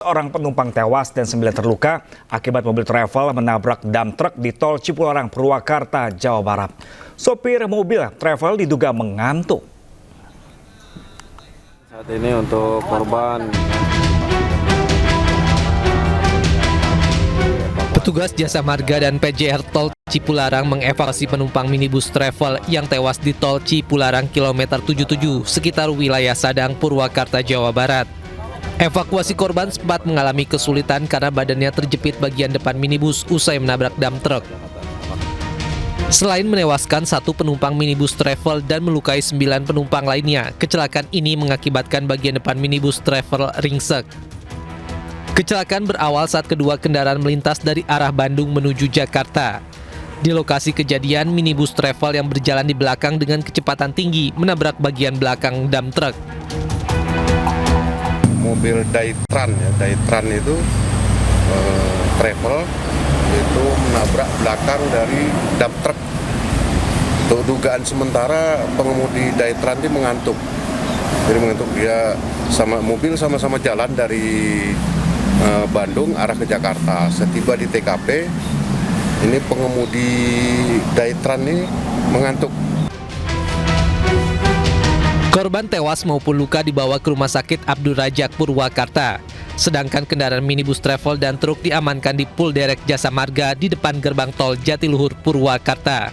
Orang penumpang tewas dan 9 terluka akibat mobil travel menabrak dump truck di tol Cipularang, Purwakarta, Jawa Barat. Sopir mobil travel diduga mengantuk. Saat ini untuk korban, petugas Jasa Marga dan PJR Tol Cipularang mengevakuasi penumpang minibus travel yang tewas di Tol Cipularang kilometer 77 sekitar wilayah Sadang, Purwakarta, Jawa Barat. Evakuasi korban sempat mengalami kesulitan karena badannya terjepit bagian depan minibus usai menabrak dump truck. Selain menewaskan satu penumpang minibus travel dan melukai 9 penumpang lainnya, kecelakaan ini mengakibatkan bagian depan minibus travel ringsek. Kecelakaan berawal saat kedua kendaraan melintas dari arah Bandung menuju Jakarta. Di lokasi kejadian, minibus travel yang berjalan di belakang dengan kecepatan tinggi menabrak bagian belakang dump truck. mobil Daitran itu travel itu menabrak belakang dari dump truck. Untuk dugaan sementara pengemudi Daitran ini mengantuk. Jadi mengantuk, dia sama-sama jalan dari Bandung arah ke Jakarta. Setiba di TKP, ini pengemudi Daitran ini mengantuk. Korban tewas maupun luka dibawa ke Rumah Sakit Abdul Rajak, Purwakarta. Sedangkan kendaraan minibus travel dan truk diamankan di Pul Derek Jasa Marga di depan gerbang tol Jatiluhur, Purwakarta.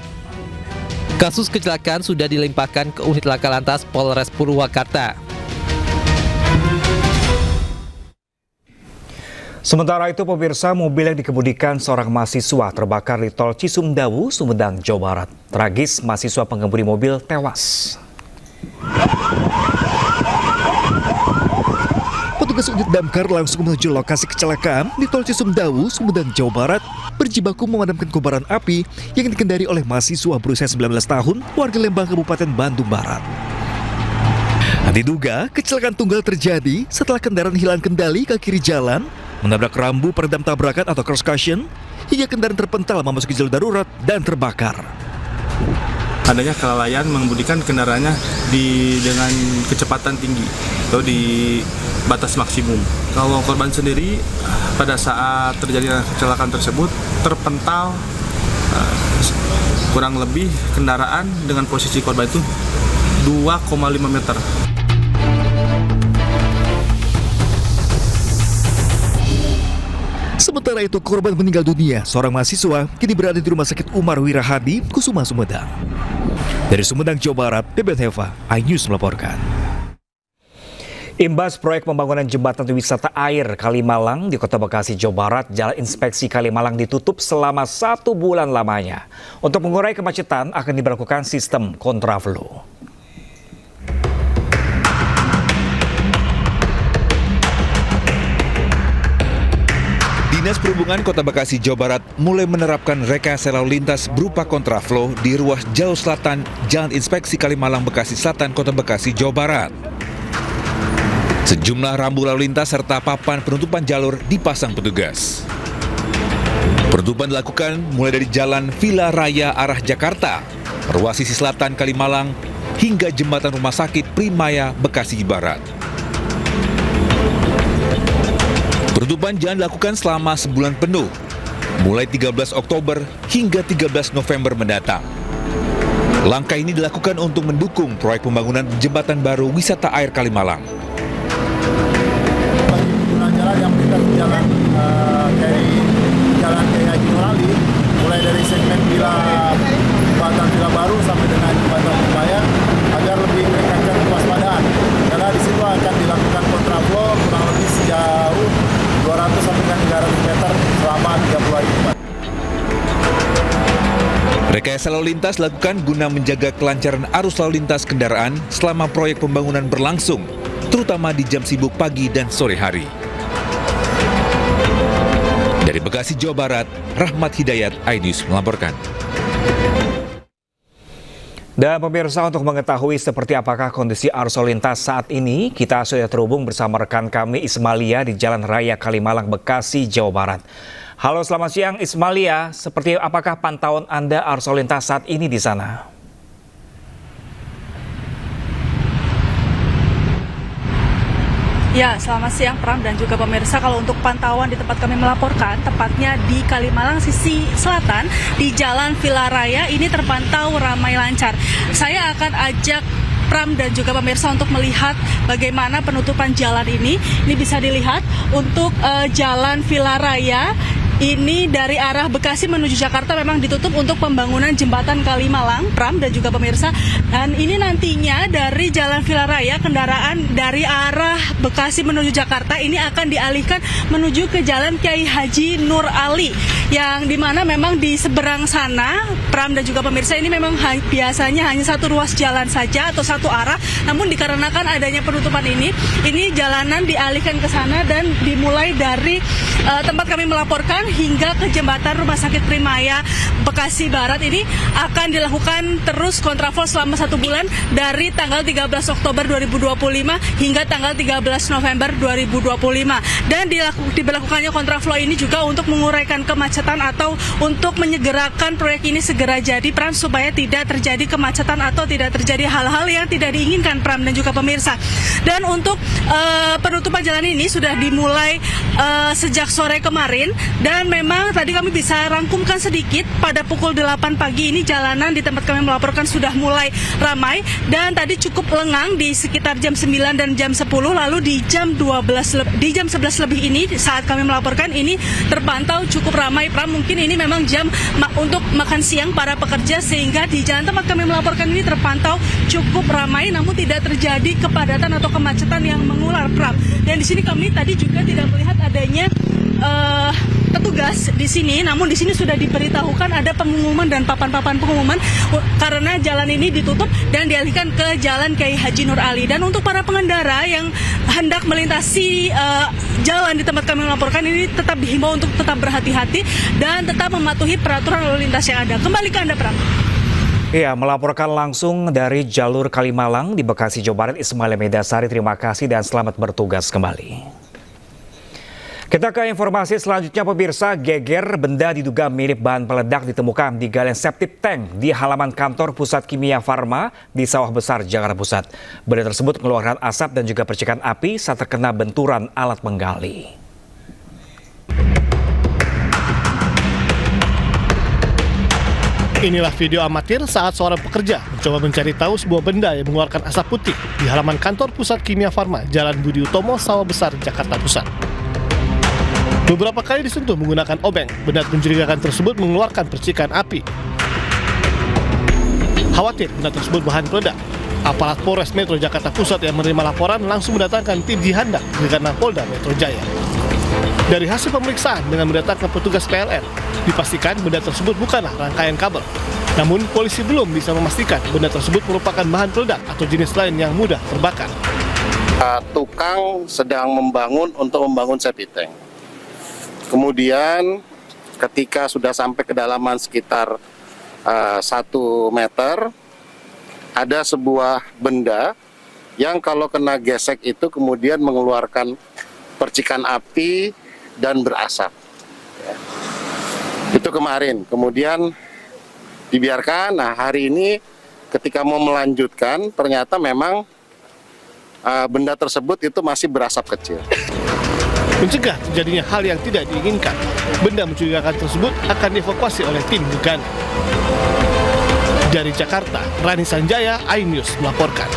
Kasus kecelakaan sudah dilimpahkan ke unit laka lantas Polres Purwakarta. Sementara itu, pemirsa, mobil yang dikemudikan seorang mahasiswa terbakar di tol Cisumdawu, Sumedang, Jawa Barat. Tragis, mahasiswa pengemudi mobil tewas. Petugas unit damkar langsung menuju lokasi kecelakaan di tol Cisumdawu, Sumedang, Jawa Barat, berjibaku memadamkan kobaran api yang dikendari oleh mahasiswa berusia 19 tahun, warga Lembang, Kabupaten Bandung Barat. Diduga kecelakaan tunggal terjadi setelah kendaraan hilang kendali ke kiri jalan, menabrak rambu peredam tabrakan atau cross cushion, hingga kendaraan terpental memasuki jalur darurat dan terbakar. Adanya kelalaian mengemudikan kendaraannya dengan kecepatan tinggi atau di batas maksimum. Kalau korban sendiri pada saat terjadi kecelakaan tersebut terpental kurang lebih kendaraan dengan posisi korban itu 2,5 meter. Sementara itu, korban meninggal dunia, seorang mahasiswa, kini berada di Rumah Sakit Umar Wirahadi, Kusuma, Sumedang. Dari Sumedang, Jawa Barat, Beben Heva, iNews melaporkan. Imbas proyek pembangunan jembatan wisata air Kalimalang di Kota Bekasi, Jawa Barat, Jalan Inspeksi Kalimalang ditutup selama 1 bulan lamanya. Untuk mengurai kemacetan akan diberlakukan sistem kontraflow. Dinas Perhubungan Kota Bekasi, Jawa Barat mulai menerapkan rekayasa lalu lintas berupa kontraflow di ruas jalur selatan Jalan Inspeksi Kalimalang, Bekasi Selatan, Kota Bekasi, Jawa Barat. Sejumlah rambu lalu lintas serta papan penutupan jalur dipasang petugas. Penutupan dilakukan mulai dari Jalan Villa Raya arah Jakarta, ruas sisi selatan Kalimalang, hingga jembatan Rumah Sakit Primaya, Bekasi Barat. Penutupan jalan dilakukan selama sebulan penuh, mulai 13 Oktober hingga 13 November mendatang. Langkah ini dilakukan untuk mendukung proyek pembangunan jembatan baru wisata air Kalimalang. Bagi pengguna jalan yang melintas jalan dari Jalan Kiai Haji Nur Ali, mulai dari segmen jembatan Villa Baru sampai dengan jembatan Primaya, agar lebih meningkatkan kewaspadaan. Karena di situ akan dilakukan kontraflow kurang lebih sejauh 200 sampai dengan 300 meter selama 30 hari ke depan. Rekayasa lalu lintas dilakukan guna menjaga kelancaran arus lalu lintas kendaraan selama proyek pembangunan berlangsung, terutama di jam sibuk pagi dan sore hari. Dari Bekasi, Jawa Barat, Rahmat Hidayat, iNews melaporkan. Dan pemirsa, untuk mengetahui seperti apakah kondisi arus lalu lintas saat ini, kita sudah terhubung bersama rekan kami Ismalia di Jalan Raya Kalimalang, Bekasi, Jawa Barat. Halo, selamat siang Ismalia. Seperti apakah pantauan Anda arus lalu lintas saat ini di sana? Ya, selamat siang Pram dan juga pemirsa. Kalau untuk pantauan di tempat kami melaporkan, tepatnya di Kalimalang sisi selatan, di Jalan Villa Raya, ini terpantau ramai lancar. Saya akan ajak Pram dan juga pemirsa untuk melihat bagaimana penutupan jalan ini. Ini bisa dilihat untuk Jalan Villa Raya. Ini dari arah Bekasi menuju Jakarta memang ditutup untuk pembangunan jembatan Kalimalang, Pram dan juga pemirsa. Dan ini nantinya dari Jalan Villa Raya, kendaraan dari arah Bekasi menuju Jakarta ini akan dialihkan menuju ke Jalan Kiai Haji Nur Ali, yang dimana memang di seberang sana, Pram dan juga pemirsa, ini memang biasanya hanya satu ruas jalan saja atau satu arah. Namun dikarenakan adanya penutupan ini jalanan dialihkan ke sana dan dimulai dari tempat kami melaporkan hingga ke jembatan Rumah Sakit Primaya Bekasi Barat. Ini akan dilakukan terus kontraflow selama 1 bulan dari tanggal 13 Oktober 2025 hingga tanggal 13 November 2025. Dan diberlakukannya kontraflow ini juga untuk menguraikan kemacetan atau untuk menyegerakan proyek ini segera jadi, Pram, supaya tidak terjadi kemacetan atau tidak terjadi hal-hal yang tidak diinginkan, Pram dan juga pemirsa. Dan untuk penutupan jalan ini sudah dimulai sejak sore kemarin, dan memang tadi kami bisa rangkumkan sedikit pada pukul 8 pagi ini jalanan di tempat kami melaporkan sudah mulai ramai, dan tadi cukup lengang di sekitar jam 9 dan jam 10, lalu di jam 11 lebih ini saat kami melaporkan ini terpantau cukup ramai, Pram. Mungkin ini memang jam untuk makan siang para pekerja, sehingga di jalan tempat kami melaporkan ini terpantau cukup ramai, namun tidak terjadi kepadatan atau kemacetan yang mengular, Pram. Dan di sini kami tadi juga tidak melihat adanya petugas di sini, namun di sini sudah diberitahukan ada pengumuman dan papan-papan pengumuman karena jalan ini ditutup dan dialihkan ke Jalan Kiai Haji Nur Ali. Dan untuk para pengendara yang hendak melintasi jalan di tempat kami melaporkan ini tetap dihimbau untuk tetap berhati-hati dan tetap mematuhi peraturan lalu lintas yang ada. Kembali ke Anda, Pram. Ya, melaporkan langsung dari jalur Kalimalang di Bekasi, Jawa Barat, Ismail Medasari. Terima kasih dan selamat bertugas kembali. Kita ke informasi selanjutnya, pemirsa. Geger benda diduga mirip bahan peledak ditemukan di galian septic tank di halaman kantor Pusat Kimia Farma di Sawah Besar, Jakarta Pusat. Benda tersebut mengeluarkan asap dan juga percikan api saat terkena benturan alat menggali. Inilah video amatir saat seorang pekerja mencoba mencari tahu sebuah benda yang mengeluarkan asap putih di halaman kantor Pusat Kimia Farma, Jalan Budi Utomo, Sawah Besar, Jakarta Pusat. Beberapa kali disentuh menggunakan obeng, benda mencurigakan tersebut mengeluarkan percikan api. Khawatir benda tersebut bahan peledak, aparat Polres Metro Jakarta Pusat yang menerima laporan langsung mendatangkan tim Jihandak ke Polda Metro Jaya. Dari hasil pemeriksaan dengan mendatangkan petugas PLN, dipastikan benda tersebut bukanlah rangkaian kabel. Namun polisi belum bisa memastikan benda tersebut merupakan bahan peledak atau jenis lain yang mudah terbakar. Tukang sedang membangun septic tank. Kemudian ketika sudah sampai kedalaman sekitar 1 meter, ada sebuah benda yang kalau kena gesek itu kemudian mengeluarkan percikan api dan berasap. Itu kemarin, kemudian dibiarkan. Nah, hari ini ketika mau melanjutkan, ternyata memang benda tersebut itu masih berasap kecil. Mencegah terjadinya hal yang tidak diinginkan, benda mencurigakan tersebut akan dievakuasi oleh tim Gegana. Dari Jakarta, Rani Sanjaya, iNews melaporkan.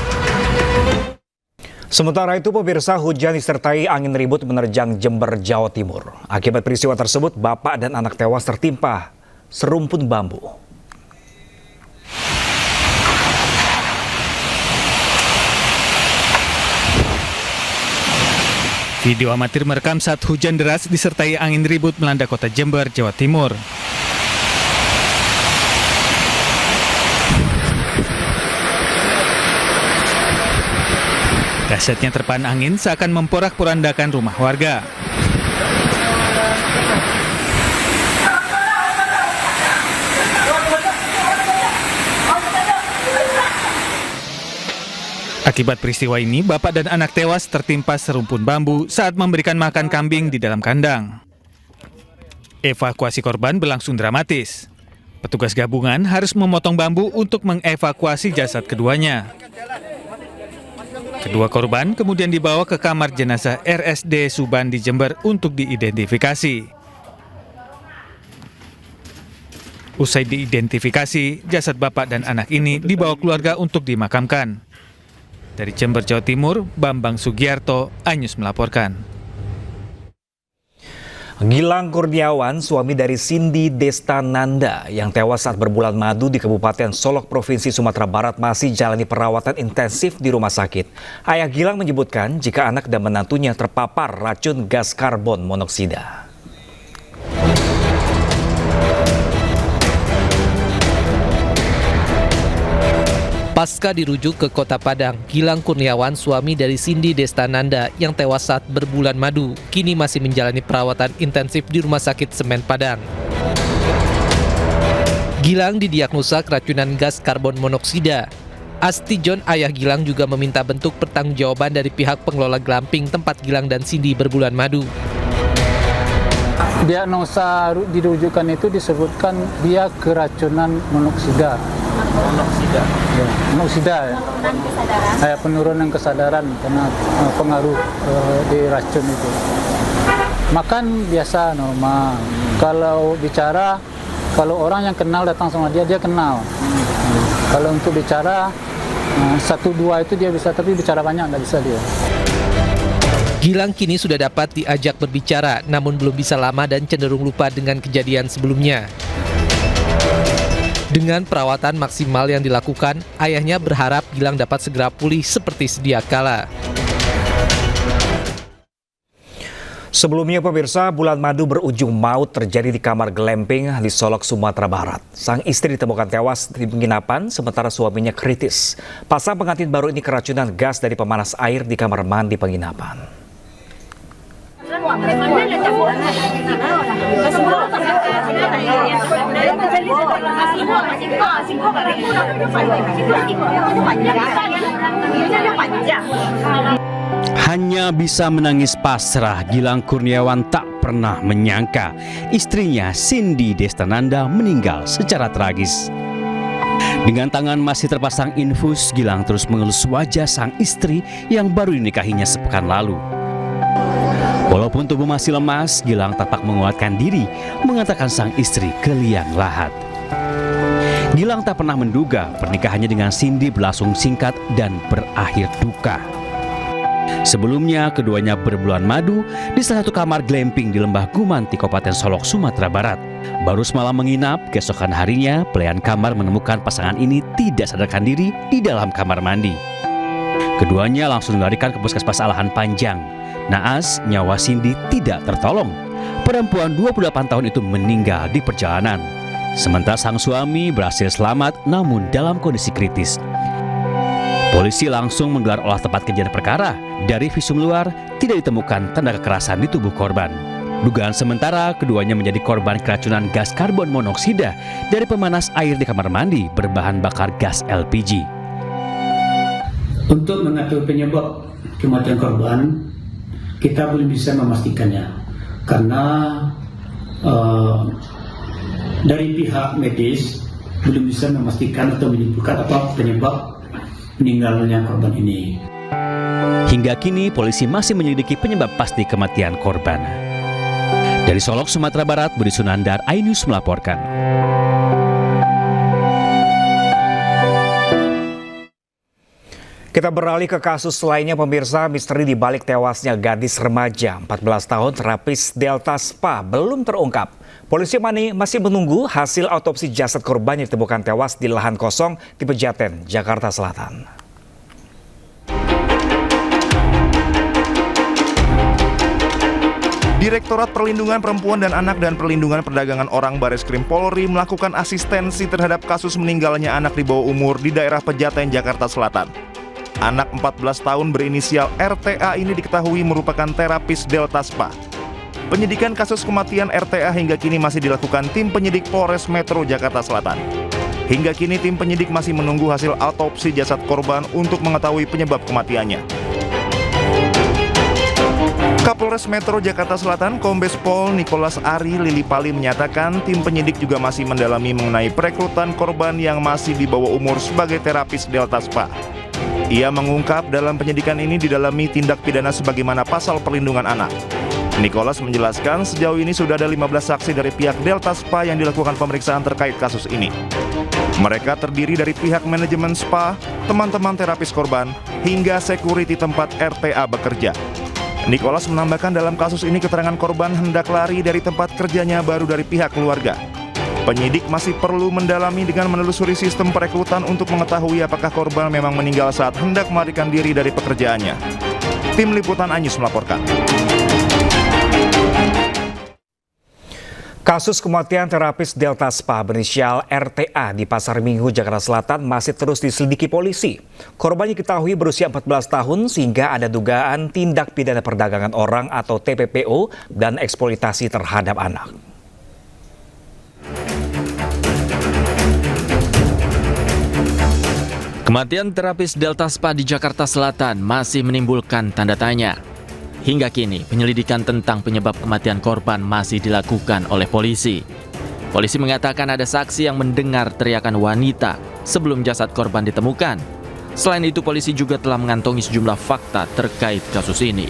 Sementara itu, pemirsa, hujan disertai angin ribut menerjang Jember, Jawa Timur. Akibat peristiwa tersebut, bapak dan anak tewas tertimpa serumpun bambu. Video amatir merekam saat hujan deras disertai angin ribut melanda kota Jember, Jawa Timur. Dahsyatnya terpaan angin seakan memporak-porandakan rumah warga. Akibat peristiwa ini, bapak dan anak tewas tertimpa serumpun bambu saat memberikan makan kambing di dalam kandang. Evakuasi korban berlangsung dramatis. Petugas gabungan harus memotong bambu untuk mengevakuasi jasad keduanya. Kedua korban kemudian dibawa ke kamar jenazah RSD Suban di Jember untuk diidentifikasi. Usai diidentifikasi, jasad bapak dan anak ini dibawa keluarga untuk dimakamkan. Dari Jember, Jawa Timur, Bambang Sugiarto, iNews melaporkan. Gilang Kurniawan, suami dari Cindy Destananda yang tewas saat berbulan madu di Kabupaten Solok, Provinsi Sumatera Barat masih jalani perawatan intensif di rumah sakit. Ayah Gilang menyebutkan jika anak dan menantunya terpapar racun gas karbon monoksida. Pasca dirujuk ke Kota Padang, Gilang Kurniawan, suami dari Cindy Destananda yang tewas saat berbulan madu, kini masih menjalani perawatan intensif di Rumah Sakit Semen Padang. Gilang didiagnosa keracunan gas karbon monoksida. Asti John, ayah Gilang, juga meminta bentuk pertanggungjawaban dari pihak pengelola glamping tempat Gilang dan Cindy berbulan madu. Diagnosa dirujukan itu disebutkan dia keracunan monoksida. Monoksida ya. Penurunan kesadaran karena pengaruh di racun itu. Makan biasa normal. Kalau bicara, kalau orang yang kenal datang sama dia kenal. Kalau untuk bicara 1-2 itu dia bisa, tapi bicara banyak nggak bisa dia. Gilang kini sudah dapat diajak berbicara, namun belum bisa lama dan cenderung lupa dengan kejadian sebelumnya. Dengan perawatan maksimal yang dilakukan, ayahnya berharap Gilang dapat segera pulih seperti sedia kala. Sebelumnya pemirsa, bulan madu berujung maut terjadi di kamar glamping di Solok, Sumatera Barat. Sang istri ditemukan tewas di penginapan sementara suaminya kritis. Pasang pengantin baru ini keracunan gas dari pemanas air di kamar mandi penginapan. Hanya bisa menangis pasrah, Gilang Kurniawan tak pernah menyangka istrinya Cindy Destananda meninggal secara tragis. Dengan tangan masih terpasang infus, Gilang terus mengelus wajah sang istri yang baru dinikahinya sepekan lalu. Walaupun tubuh masih lemas, Gilang tampak menguatkan diri mengantarkan sang istri ke liang lahat. Gilang tak pernah menduga pernikahannya dengan Cindy berlangsung singkat dan berakhir duka. Sebelumnya, keduanya berbulan madu di salah satu kamar glamping di Lembah Gumanti, Kabupaten Solok, Sumatera Barat. Baru semalam menginap, keesokan harinya pelayan kamar menemukan pasangan ini tidak sadarkan diri di dalam kamar mandi. Keduanya langsung dilarikan ke Puskesmas Alahan Panjang. Naas, nyawa Cindy tidak tertolong. Perempuan 28 tahun itu meninggal di perjalanan. Sementara sang suami berhasil selamat namun dalam kondisi kritis. Polisi langsung menggelar olah tempat kejadian perkara. Dari visum luar, tidak ditemukan tanda kekerasan di tubuh korban. Dugaan sementara, keduanya menjadi korban keracunan gas karbon monoksida dari pemanas air di kamar mandi berbahan bakar gas LPG. Untuk mengetahui penyebab kematian korban, kita belum bisa memastikannya. Karena dari pihak medis belum bisa memastikan atau menyimpulkan apa penyebab meninggalnya korban ini. Hingga kini polisi masih menyelidiki penyebab pasti kematian korban. Dari Solok, Sumatera Barat, Budi Sunandar, iNews melaporkan. Kita beralih ke kasus lainnya pemirsa, misteri di balik tewasnya gadis remaja 14 tahun terapis Delta Spa belum terungkap. Polisi masih menunggu hasil autopsi jasad korban yang ditemukan tewas di lahan kosong di Pejaten, Jakarta Selatan. Direktorat Perlindungan Perempuan dan Anak dan Perlindungan Perdagangan Orang Bareskrim Polri melakukan asistensi terhadap kasus meninggalnya anak di bawah umur di daerah Pejaten, Jakarta Selatan. Anak 14 tahun berinisial RTA ini diketahui merupakan terapis Delta Spa. Penyidikan kasus kematian RTA hingga kini masih dilakukan tim penyidik Polres Metro Jakarta Selatan. Hingga kini tim penyidik masih menunggu hasil autopsi jasad korban untuk mengetahui penyebab kematiannya. Kapolres Metro Jakarta Selatan Kombes Pol Nicholas Ari Lilipali menyatakan tim penyidik juga masih mendalami mengenai perekrutan korban yang masih di bawah umur sebagai terapis Delta Spa. Ia mengungkap dalam penyidikan ini didalami tindak pidana sebagaimana pasal perlindungan anak. Nicholas menjelaskan sejauh ini sudah ada 15 saksi dari pihak Delta Spa yang dilakukan pemeriksaan terkait kasus ini. Mereka terdiri dari pihak manajemen spa, teman-teman terapis korban, hingga security tempat RTA bekerja. Nicholas menambahkan dalam kasus ini keterangan korban hendak lari dari tempat kerjanya baru dari pihak keluarga. Penyidik masih perlu mendalami dengan menelusuri sistem perekrutan untuk mengetahui apakah korban memang meninggal saat hendak melarikan diri dari pekerjaannya. Tim Liputan Anyus melaporkan. Kasus kematian terapis Delta Spa berinisial RTA di Pasar Minggu, Jakarta Selatan masih terus diselidiki polisi. Korbannya diketahui berusia 14 tahun sehingga ada dugaan tindak pidana perdagangan orang atau TPPO dan eksploitasi terhadap anak. Kematian terapis Delta Spa di Jakarta Selatan masih menimbulkan tanda tanya. Hingga kini, penyelidikan tentang penyebab kematian korban masih dilakukan oleh polisi. Polisi mengatakan ada saksi yang mendengar teriakan wanita sebelum jasad korban ditemukan. Selain itu, polisi juga telah mengantongi sejumlah fakta terkait kasus ini.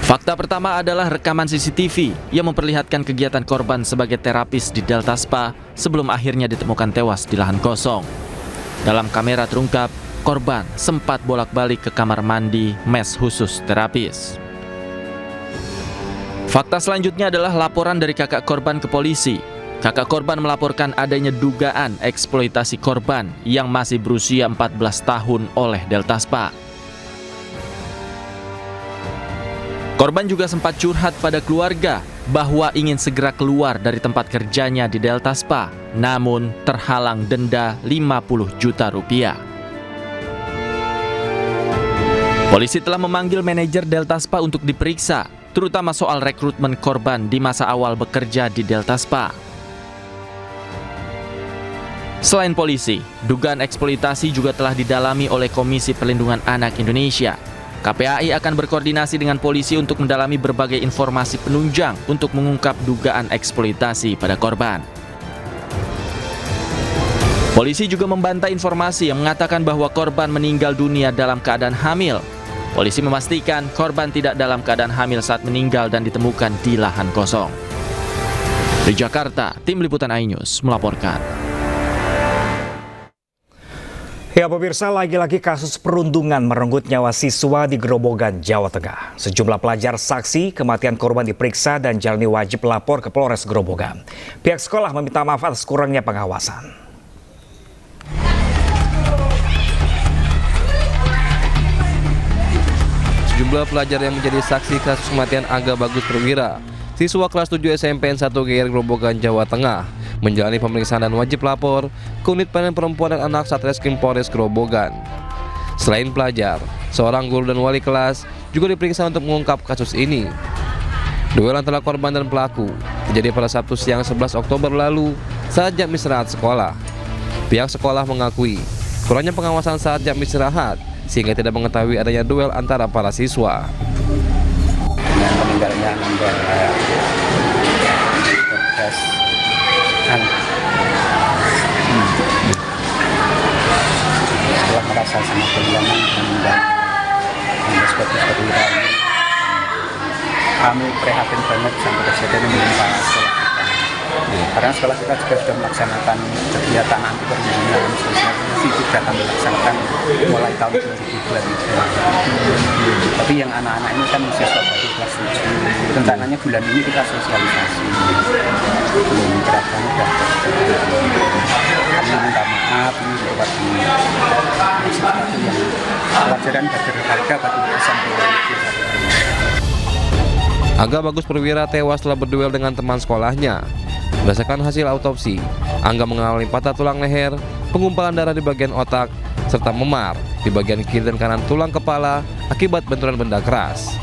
Fakta pertama adalah rekaman CCTV yang memperlihatkan kegiatan korban sebagai terapis di Delta Spa sebelum akhirnya ditemukan tewas di lahan kosong. Dalam kamera terungkap, korban sempat bolak-balik ke kamar mandi mes khusus terapis. Fakta selanjutnya adalah laporan dari kakak korban ke polisi. Kakak korban melaporkan adanya dugaan eksploitasi korban yang masih berusia 14 tahun oleh Delta Spa. Korban juga sempat curhat pada keluarga bahwa ingin segera keluar dari tempat kerjanya di Delta Spa, namun terhalang denda 50 juta rupiah. Polisi telah memanggil manajer Delta Spa untuk diperiksa, terutama soal rekrutmen korban di masa awal bekerja di Delta Spa. Selain polisi, dugaan eksploitasi juga telah didalami oleh Komisi Perlindungan Anak Indonesia. KPAI akan berkoordinasi dengan polisi untuk mendalami berbagai informasi penunjang untuk mengungkap dugaan eksploitasi pada korban. Polisi juga membantah informasi yang mengatakan bahwa korban meninggal dunia dalam keadaan hamil. Polisi memastikan korban tidak dalam keadaan hamil saat meninggal dan ditemukan di lahan kosong. Di Jakarta, Tim Liputan iNews melaporkan. Ya pemirsa, lagi-lagi kasus perundungan merenggut nyawa siswa di Grobogan, Jawa Tengah. Sejumlah pelajar saksi kematian korban diperiksa dan jalani wajib lapor ke Polres Grobogan. Pihak sekolah meminta maaf atas kurangnya pengawasan. Sejumlah pelajar yang menjadi saksi kasus kematian Aga Bagus Perwira, siswa kelas 7 SMPN 1 GR Grobogan, Jawa Tengah, menjalani pemeriksaan dan wajib lapor ke Unit Pelayanan Perempuan dan Anak Satreskrim Polres Grobogan. Selain pelajar, seorang guru dan wali kelas juga diperiksa untuk mengungkap kasus ini. Duel antara korban dan pelaku terjadi pada Sabtu siang 11 Oktober lalu saat jam istirahat sekolah. Pihak sekolah mengakui kurangnya pengawasan saat jam istirahat sehingga tidak mengetahui adanya duel antara para siswa. Dengan meninggalnya member setelah merasa sangat kehilangan meninggal seperti ini, kami prihatin banget sampai kejadian ini menimpa sekolah kita. Karena sekolah kita juga sudah melaksanakan kegiatan anti perundungan sosial sudah kami laksanakan mulai tahun 2012. Tapi yang anak-anak ini kan siswa baru kelas 7. Rencananya bulan ini kita sosialisasi. Belum gerakan sudah. Kami minta maaf ini seperti sesuatu yang pelajaran berharga bagi SMP. Aga Bagus Perwira tewas setelah berduel dengan teman sekolahnya. Berdasarkan hasil autopsi, Angga mengalami patah tulang leher, penggumpalan darah di bagian otak, serta memar di bagian kiri dan kanan tulang kepala akibat benturan benda keras.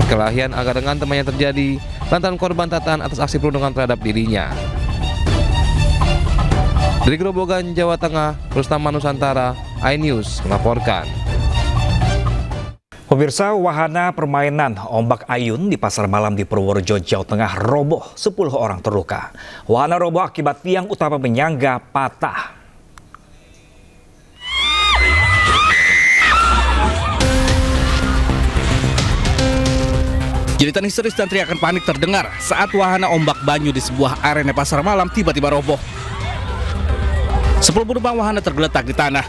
Perkelahian Angga dengan temannya terjadi lantaran korban tak tahan atas aksi perundungan terhadap dirinya. Dari Grobogan, Jawa Tengah, Rustam Nusantara, iNews melaporkan. Pemirsa, wahana permainan ombak ayun di Pasar Malam di Purworejo, Jawa Tengah roboh, 10 orang terluka. Wahana roboh akibat tiang utama penyangga patah. Jeritan histeris dan teriakan panik terdengar saat wahana ombak banyu di sebuah arena pasar malam tiba-tiba roboh. 10 penumpang wahana tergeletak di tanah.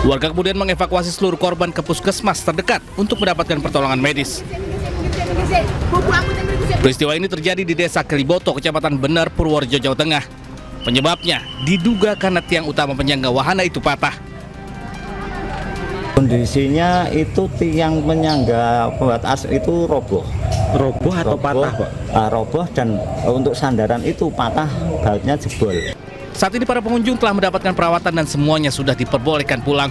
Warga kemudian mengevakuasi seluruh korban ke puskesmas terdekat untuk mendapatkan pertolongan medis. Peristiwa ini terjadi di Desa Keliboto, Kecamatan Bener, Purworejo, Jawa Tengah. Penyebabnya diduga karena tiang utama penyangga wahana itu patah. Kondisinya itu tiang penyangga buat as itu roboh. Roboh atau patah, Pak? Roboh, dan untuk sandaran itu patah, bautnya jebol. Saat ini para pengunjung telah mendapatkan perawatan dan semuanya sudah diperbolehkan pulang.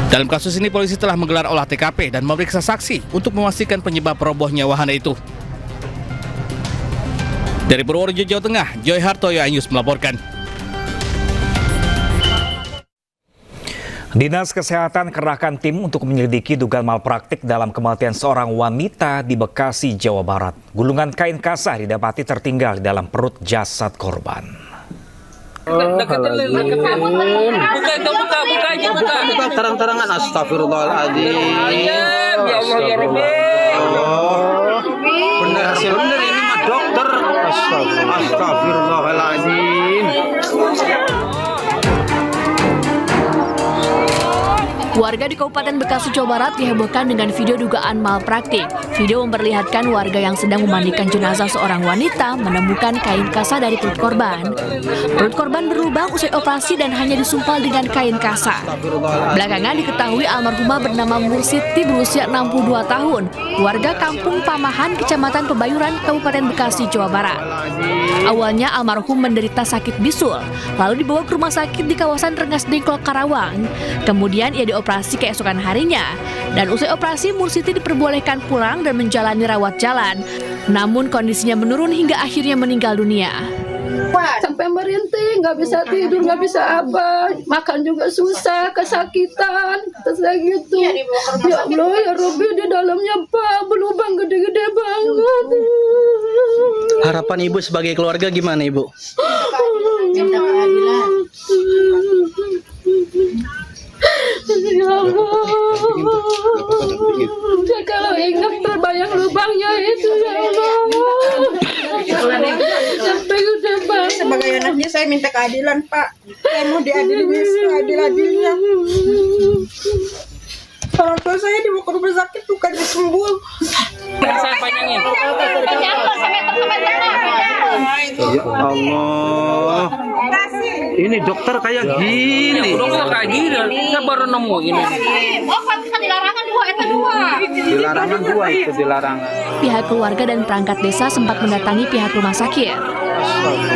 Dalam kasus ini polisi telah menggelar olah TKP dan memeriksa saksi untuk memastikan penyebab robohnya wahana itu. Dari Purworejo, Jawa Tengah, Joy Hartoyo Anyus melaporkan. Dinas Kesehatan kerahkan tim untuk menyelidiki dugaan malpraktik dalam kematian seorang wanita di Bekasi, Jawa Barat. Gulungan kain kasa didapati tertinggal di dalam perut jasad korban. Buka terang-terangan, astagfirullahaladzim. Ya Allah, ya Rabbi. Bener ini mah dokter. Astagfirullahaladzim. Warga di Kabupaten Bekasi, Jawa Barat dihebohkan dengan video dugaan malpraktik. Video memperlihatkan warga yang sedang memandikan jenazah seorang wanita menemukan kain kasa dari perut korban. Perut korban berlubang usai operasi dan hanya disumpal dengan kain kasa. Belakangan diketahui almarhumah bernama Mursiti berusia 62 tahun, warga Kampung Pamahan, Kecamatan Pebayuran, Kabupaten Bekasi, Jawa Barat. Awalnya almarhum menderita sakit bisul, lalu dibawa ke rumah sakit di kawasan Rengas Dengklok, Karawang. Kemudian ia dioperasi keesokan harinya, dan usai operasi Mursiti diperbolehkan pulang dan menjalani rawat jalan. Namun kondisinya menurun hingga akhirnya meninggal dunia. Sampai merintih, nggak bisa tidur, nggak bisa apa, makan juga susah, kesakitan, terus gitu. Ya Allah, ya Rabbi, di dalamnya Pak, berlubang gede-gede banget. Harapan Ibu sebagai keluarga gimana, Ibu? Ya Allah, kalau ingat terbayang lubangnya itu, ya Allah. Sampai gede banget. Sebagai anaknya saya minta keadilan, Pak. Saya mau diadili seadil-adilnya. Orang tua saya dibawa ke rumah sakit bukan disembuh. Saya panjangin. Ya Allah. Ini dokter kayak gini. Dokter kayak gini. Saya baru nemu ini. Oh, kan dilarangan 2 itu 2. Dilarangan 2 itu dilarangan. Pihak keluarga dan perangkat desa sempat mendatangi pihak rumah sakit.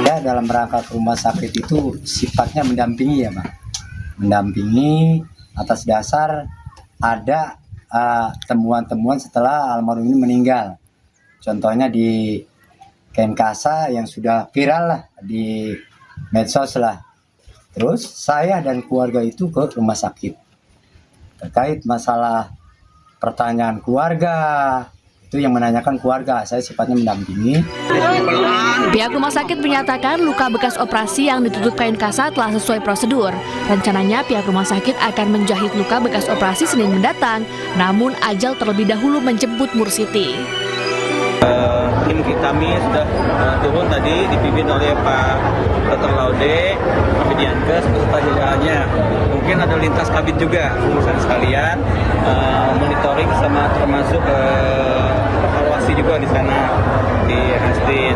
Ya, dalam rangka ke rumah sakit itu sifatnya mendampingi ya, Pak. Mendampingi atas dasar ada temuan-temuan setelah almarhum ini meninggal. Contohnya di kain kasa yang sudah viral lah di medsos lah. Terus saya dan keluarga itu ke rumah sakit terkait masalah pertanyaan keluarga. Itu yang menanyakan keluarga, saya sifatnya mendampingi. Pihak rumah sakit menyatakan luka bekas operasi yang ditutup kain kasa telah sesuai prosedur. Rencananya pihak rumah sakit akan menjahit luka bekas operasi Senin mendatang, namun ajal terlebih dahulu menjemput Mursiti. Tim kami sudah turun tadi dipimpin oleh Pak Dr. Laude, Kabid Yankes beserta jajarannya. Mungkin ada lintas kabin juga, urusan sekalian, monitoring sama termasuk evaluasi juga di sana di Hastin.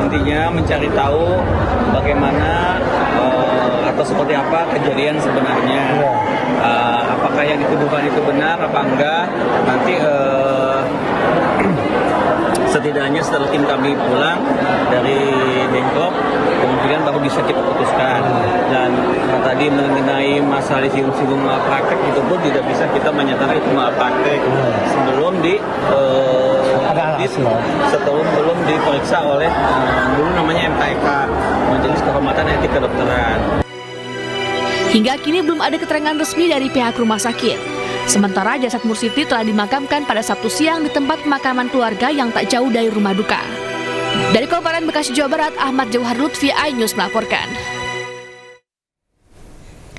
Intinya mencari tahu bagaimana atau seperti apa kejadian sebenarnya. Apakah yang dituduhkan itu benar apa enggak? Nanti setidaknya setelah tim kami pulang dari Dengklok, kemudian baru bisa kita putuskan. Dan tadi mengenai masalah singgung malpraktek itu pun tidak bisa kita menyatakan itu malpraktek sebelum belum diperiksa oleh dulu namanya MKEK, Majelis Kehormatan Etik Kedokteran. Hingga kini belum ada keterangan resmi dari pihak rumah sakit. Sementara jasad Mursiti telah dimakamkan pada Sabtu siang di tempat pemakaman keluarga yang tak jauh dari rumah duka. Dari Kabupaten Bekasi, Jawa Barat, Ahmad Jauhar Lutfi, iNews melaporkan.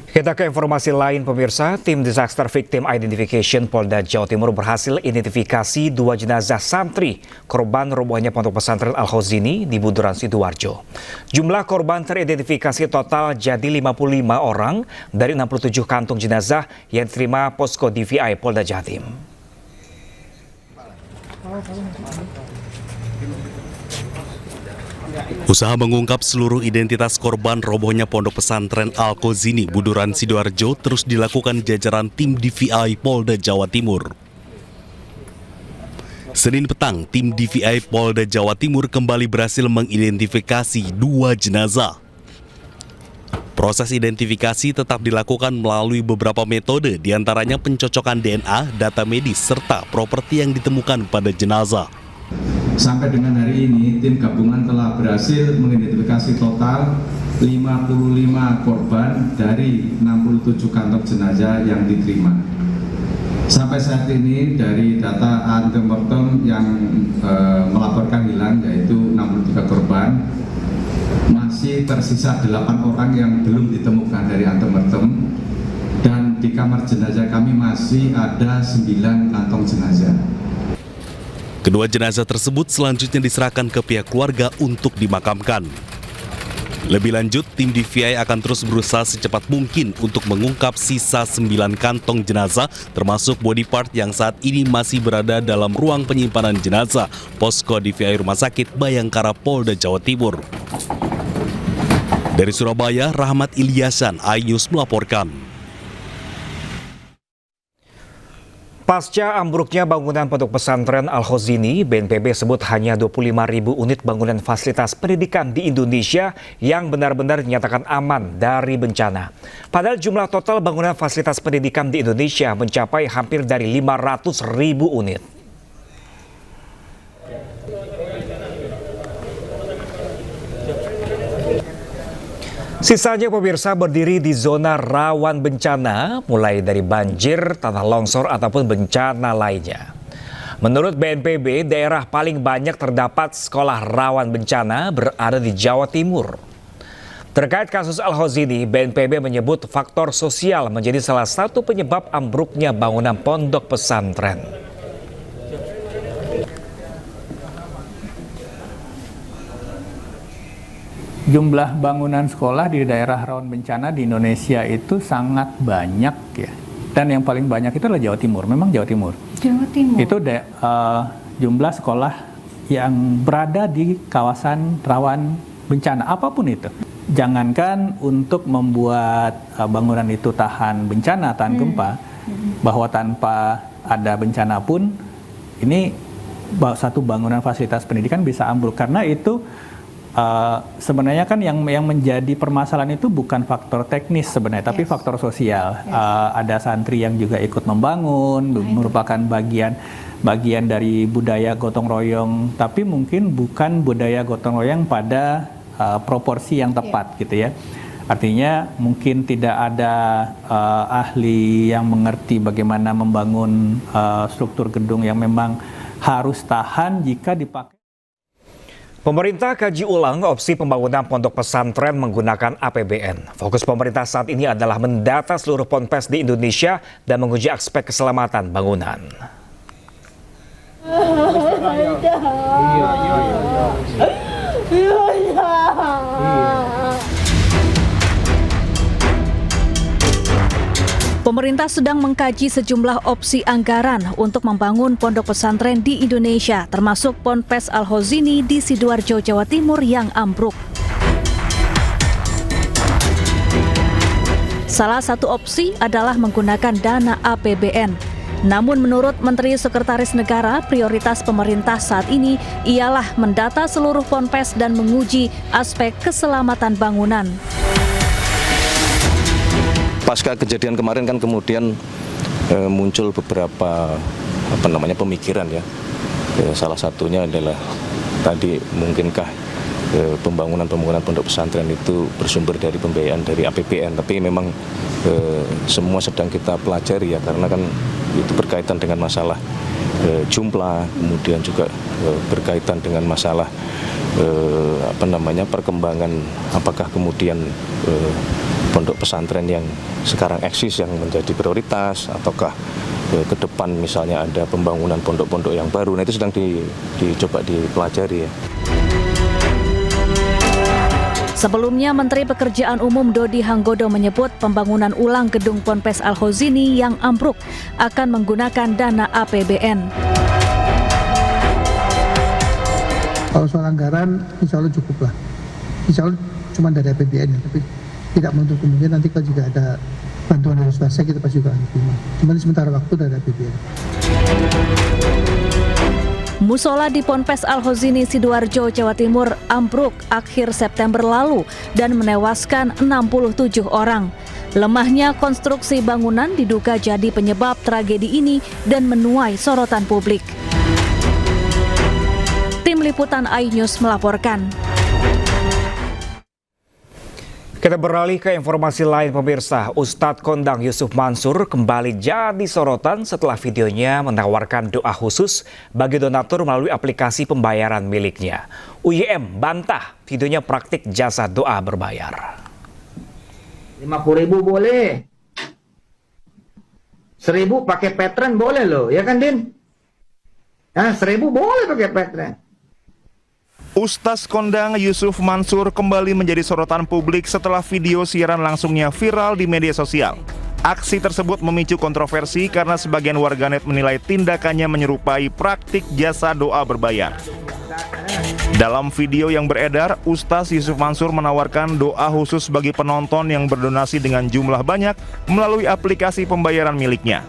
Kita ke informasi lain pemirsa, tim Disaster Victim Identification Polda Jawa Timur berhasil identifikasi 2 jenazah santri korban robohnya pondok pesantren Al-Khozini di Buduran Sidoarjo. Jumlah korban teridentifikasi total jadi 55 orang dari 67 kantung jenazah yang diterima posko DVI Polda Jatim. Usaha mengungkap seluruh identitas korban robohnya pondok pesantren Al-Khozini Buduran Sidoarjo terus dilakukan jajaran tim DVI Polda Jawa Timur. Senin petang, tim DVI Polda Jawa Timur kembali berhasil mengidentifikasi 2 jenazah. Proses identifikasi tetap dilakukan melalui beberapa metode, diantaranya pencocokan DNA, data medis, serta properti yang ditemukan pada jenazah. Sampai dengan hari ini, tim gabungan telah berhasil mengidentifikasi total 55 korban dari 67 kantong jenazah yang diterima. Sampai saat ini dari data antemortem yang melaporkan hilang yaitu 63 korban, masih tersisa 8 orang yang belum ditemukan dari antemortem, dan di kamar jenazah kami masih ada 9 kantong jenazah. Kedua jenazah tersebut selanjutnya diserahkan ke pihak keluarga untuk dimakamkan. Lebih lanjut, tim DVI akan terus berusaha secepat mungkin untuk mengungkap sisa 9 kantong jenazah termasuk body part yang saat ini masih berada dalam ruang penyimpanan jenazah posko DVI Rumah Sakit Bayangkara Polda Jawa Timur. Dari Surabaya, Rahmat Ilyasan, iNews melaporkan. Pasca ambruknya bangunan pondok pesantren Al-Khozini, BNPB sebut hanya 25.000 unit bangunan fasilitas pendidikan di Indonesia yang benar-benar dinyatakan aman dari bencana. Padahal jumlah total bangunan fasilitas pendidikan di Indonesia mencapai hampir dari 500.000 unit. Sisanya pemirsa berdiri di zona rawan bencana, mulai dari banjir, tanah longsor, ataupun bencana lainnya. Menurut BNPB, daerah paling banyak terdapat sekolah rawan bencana berada di Jawa Timur. Terkait kasus Al-Khozini, BNPB menyebut faktor sosial menjadi salah satu penyebab ambruknya bangunan pondok pesantren. Jumlah bangunan sekolah di daerah rawan bencana di Indonesia itu sangat banyak ya. Dan yang paling banyak itu adalah Jawa Timur. Memang Jawa Timur. Jawa Timur. Itu jumlah sekolah yang berada di kawasan rawan bencana apapun itu. Jangankan untuk membuat bangunan itu tahan bencana, tahan gempa, bahwa tanpa ada bencana pun ini satu bangunan fasilitas pendidikan bisa ambruk karena itu. Sebenarnya kan yang menjadi permasalahan itu bukan faktor teknis sebenarnya, tapi faktor sosial. Ada santri yang juga ikut membangun, merupakan bagian dari budaya gotong royong, tapi mungkin bukan budaya gotong royong pada proporsi yang tepat gitu ya. Artinya mungkin tidak ada ahli yang mengerti bagaimana membangun struktur gedung yang memang harus tahan jika dipakai. Pemerintah kaji ulang opsi pembangunan pondok pesantren menggunakan APBN. Fokus pemerintah saat ini adalah mendata seluruh ponpes di Indonesia dan menguji aspek keselamatan bangunan. Pemerintah sedang mengkaji sejumlah opsi anggaran untuk membangun pondok pesantren di Indonesia, termasuk Ponpes Al-Khozini di Sidoarjo, Jawa Timur yang ambruk. Salah satu opsi adalah menggunakan dana APBN. Namun menurut Menteri Sekretaris Negara, prioritas pemerintah saat ini ialah mendata seluruh ponpes dan menguji aspek keselamatan bangunan. Pasca kejadian kemarin kan kemudian muncul beberapa pemikiran ya. Salah satunya adalah tadi mungkinkah pembangunan pondok pesantren itu bersumber dari pembiayaan dari APBN, tapi memang semua sedang kita pelajari ya, karena kan itu berkaitan dengan masalah jumlah, kemudian juga berkaitan dengan masalah perkembangan, apakah kemudian pondok pesantren yang sekarang eksis yang menjadi prioritas, ataukah ke depan misalnya ada pembangunan pondok-pondok yang baru. Nah, itu sedang dicoba dipelajari ya. Sebelumnya, Menteri Pekerjaan Umum Dodi Hanggodo menyebut pembangunan ulang gedung Ponpes Al-Khozini yang ambruk akan menggunakan dana APBN. Kalau soal anggaran, insya Allah cukup lah. Insya Allah cuma dari APBN, tapi tidak menutup kemungkinan nanti kalau juga ada bantuan dari swasta kita pasti juga akan terima. Cuma di sementara waktu dari APBN. Musola di Ponpes Al-Khozini, Sidoarjo, Jawa Timur ambruk akhir September lalu dan menewaskan 67 orang. Lemahnya konstruksi bangunan diduga jadi penyebab tragedi ini dan menuai sorotan publik. Tim Liputan iNews melaporkan. Kita beralih ke informasi lain pemirsa. Ustadz Kondang Yusuf Mansur kembali jadi sorotan setelah videonya menawarkan doa khusus bagi donatur melalui aplikasi pembayaran miliknya. UYM bantah videonya praktik jasa doa berbayar. 50.000 boleh. 1.000 pakai Patreon boleh loh, ya kan Din? 1.000 boleh pakai Patreon. Ustadz Kondang Yusuf Mansur kembali menjadi sorotan publik setelah video siaran langsungnya viral di media sosial. Aksi tersebut memicu kontroversi karena sebagian warganet menilai tindakannya menyerupai praktik jasa doa berbayar. Dalam video yang beredar, Ustadz Yusuf Mansur menawarkan doa khusus bagi penonton yang berdonasi dengan jumlah banyak melalui aplikasi pembayaran miliknya.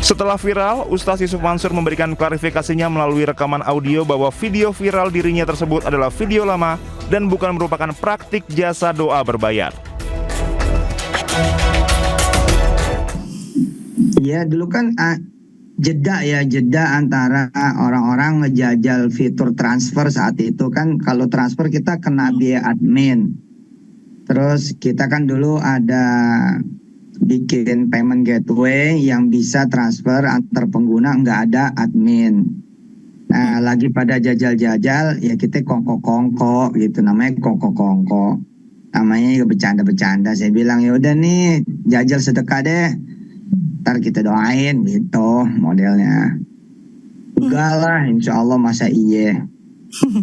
Setelah viral, Ustadz Yusuf Mansur memberikan klarifikasinya melalui rekaman audio bahwa video viral dirinya tersebut adalah video lama dan bukan merupakan praktik jasa doa berbayar. Ya dulu kan jeda antara orang-orang ngejajal fitur transfer saat itu kan. Kalau transfer kita kena biaya admin. Terus kita kan dulu ada bikin payment gateway yang bisa transfer antar pengguna, nggak ada admin. Nah, lagi pada jajal-jajal, ya kita kongko-kongko gitu, namanya kongko-kongko. Namanya juga bercanda-bercanda. Saya bilang, ya udah nih, jajal sedekah deh. Ntar kita doain gitu modelnya. Enggak lah, insya Allah masa iya.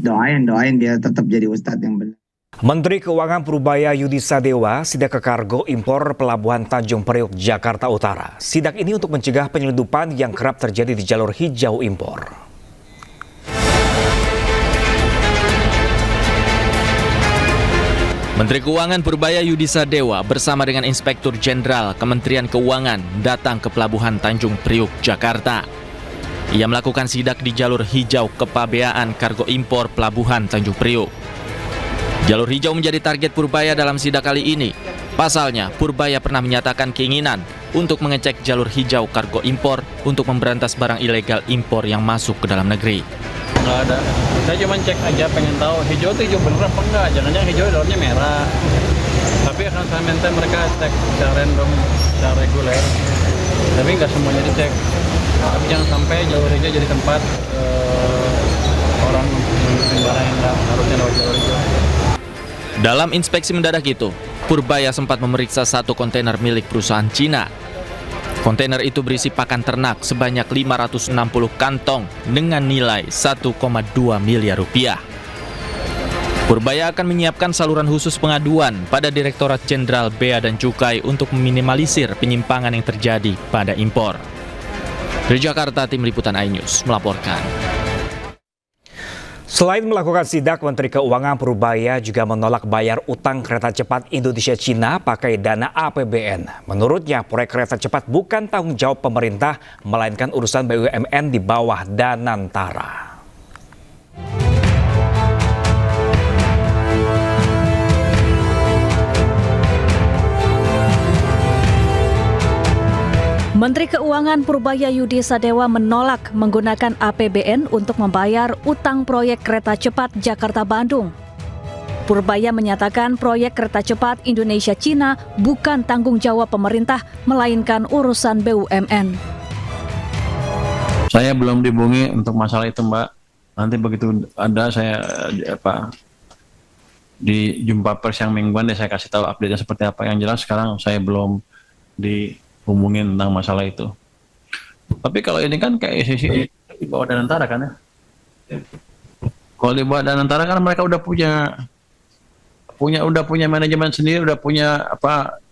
Doain biar tetap jadi ustadz yang benar. Menteri Keuangan Purbaya Yudi Sadewa sidak ke kargo impor Pelabuhan Tanjung Priok, Jakarta Utara. Sidak ini untuk mencegah penyelundupan yang kerap terjadi di jalur hijau impor. Menteri Keuangan Purbaya Yudi Sadewa bersama dengan Inspektur Jenderal Kementerian Keuangan datang ke Pelabuhan Tanjung Priok, Jakarta. Ia melakukan sidak di jalur hijau kepabeaan kargo impor Pelabuhan Tanjung Priok. Jalur hijau menjadi target Purbaya dalam sidak kali ini. Pasalnya, Purbaya pernah menyatakan keinginan untuk mengecek jalur hijau kargo impor untuk memberantas barang ilegal impor yang masuk ke dalam negeri. Nggak ada. Saya cuma cek aja, pengen tahu hijau itu hijau bener apa enggak. Jangan-jangan hijau dalamnya merah. Tapi akan saya minta mereka cek secara random, secara reguler. Tapi nggak semuanya dicek. Tapi jangan sampai jalur hijau jadi tempat orang mengundurin barang yang harusnya lewat jalur hijau. Dalam inspeksi mendadak itu, Purbaya sempat memeriksa satu kontainer milik perusahaan Cina. Kontainer itu berisi pakan ternak sebanyak 560 kantong dengan nilai 1,2 miliar rupiah. Purbaya akan menyiapkan saluran khusus pengaduan pada Direktorat Jenderal Bea dan Cukai untuk meminimalisir penyimpangan yang terjadi pada impor. Dari Jakarta, Tim Liputan iNews melaporkan. Selain melakukan sidak, Menteri Keuangan Purbaya juga menolak bayar utang kereta cepat Indonesia-Cina pakai dana APBN. Menurutnya, proyek kereta cepat bukan tanggung jawab pemerintah, melainkan urusan BUMN di bawah Danantara. Menteri Keuangan Purbaya Yudi Sadewa menolak menggunakan APBN untuk membayar utang proyek kereta cepat Jakarta-Bandung. Purbaya menyatakan proyek kereta cepat Indonesia-Cina bukan tanggung jawab pemerintah, melainkan urusan BUMN. Saya belum dihubungi untuk masalah itu, Mbak. Nanti begitu ada saya di jumpa pers yang mingguan deh saya kasih tahu update-nya seperti apa. Yang jelas sekarang saya belum dihubungin tentang masalah itu. Tapi kalau ini kan kayak sisi di bawah Danantara kan ya. Kalau di bawah Danantara kan mereka udah punya manajemen sendiri, udah punya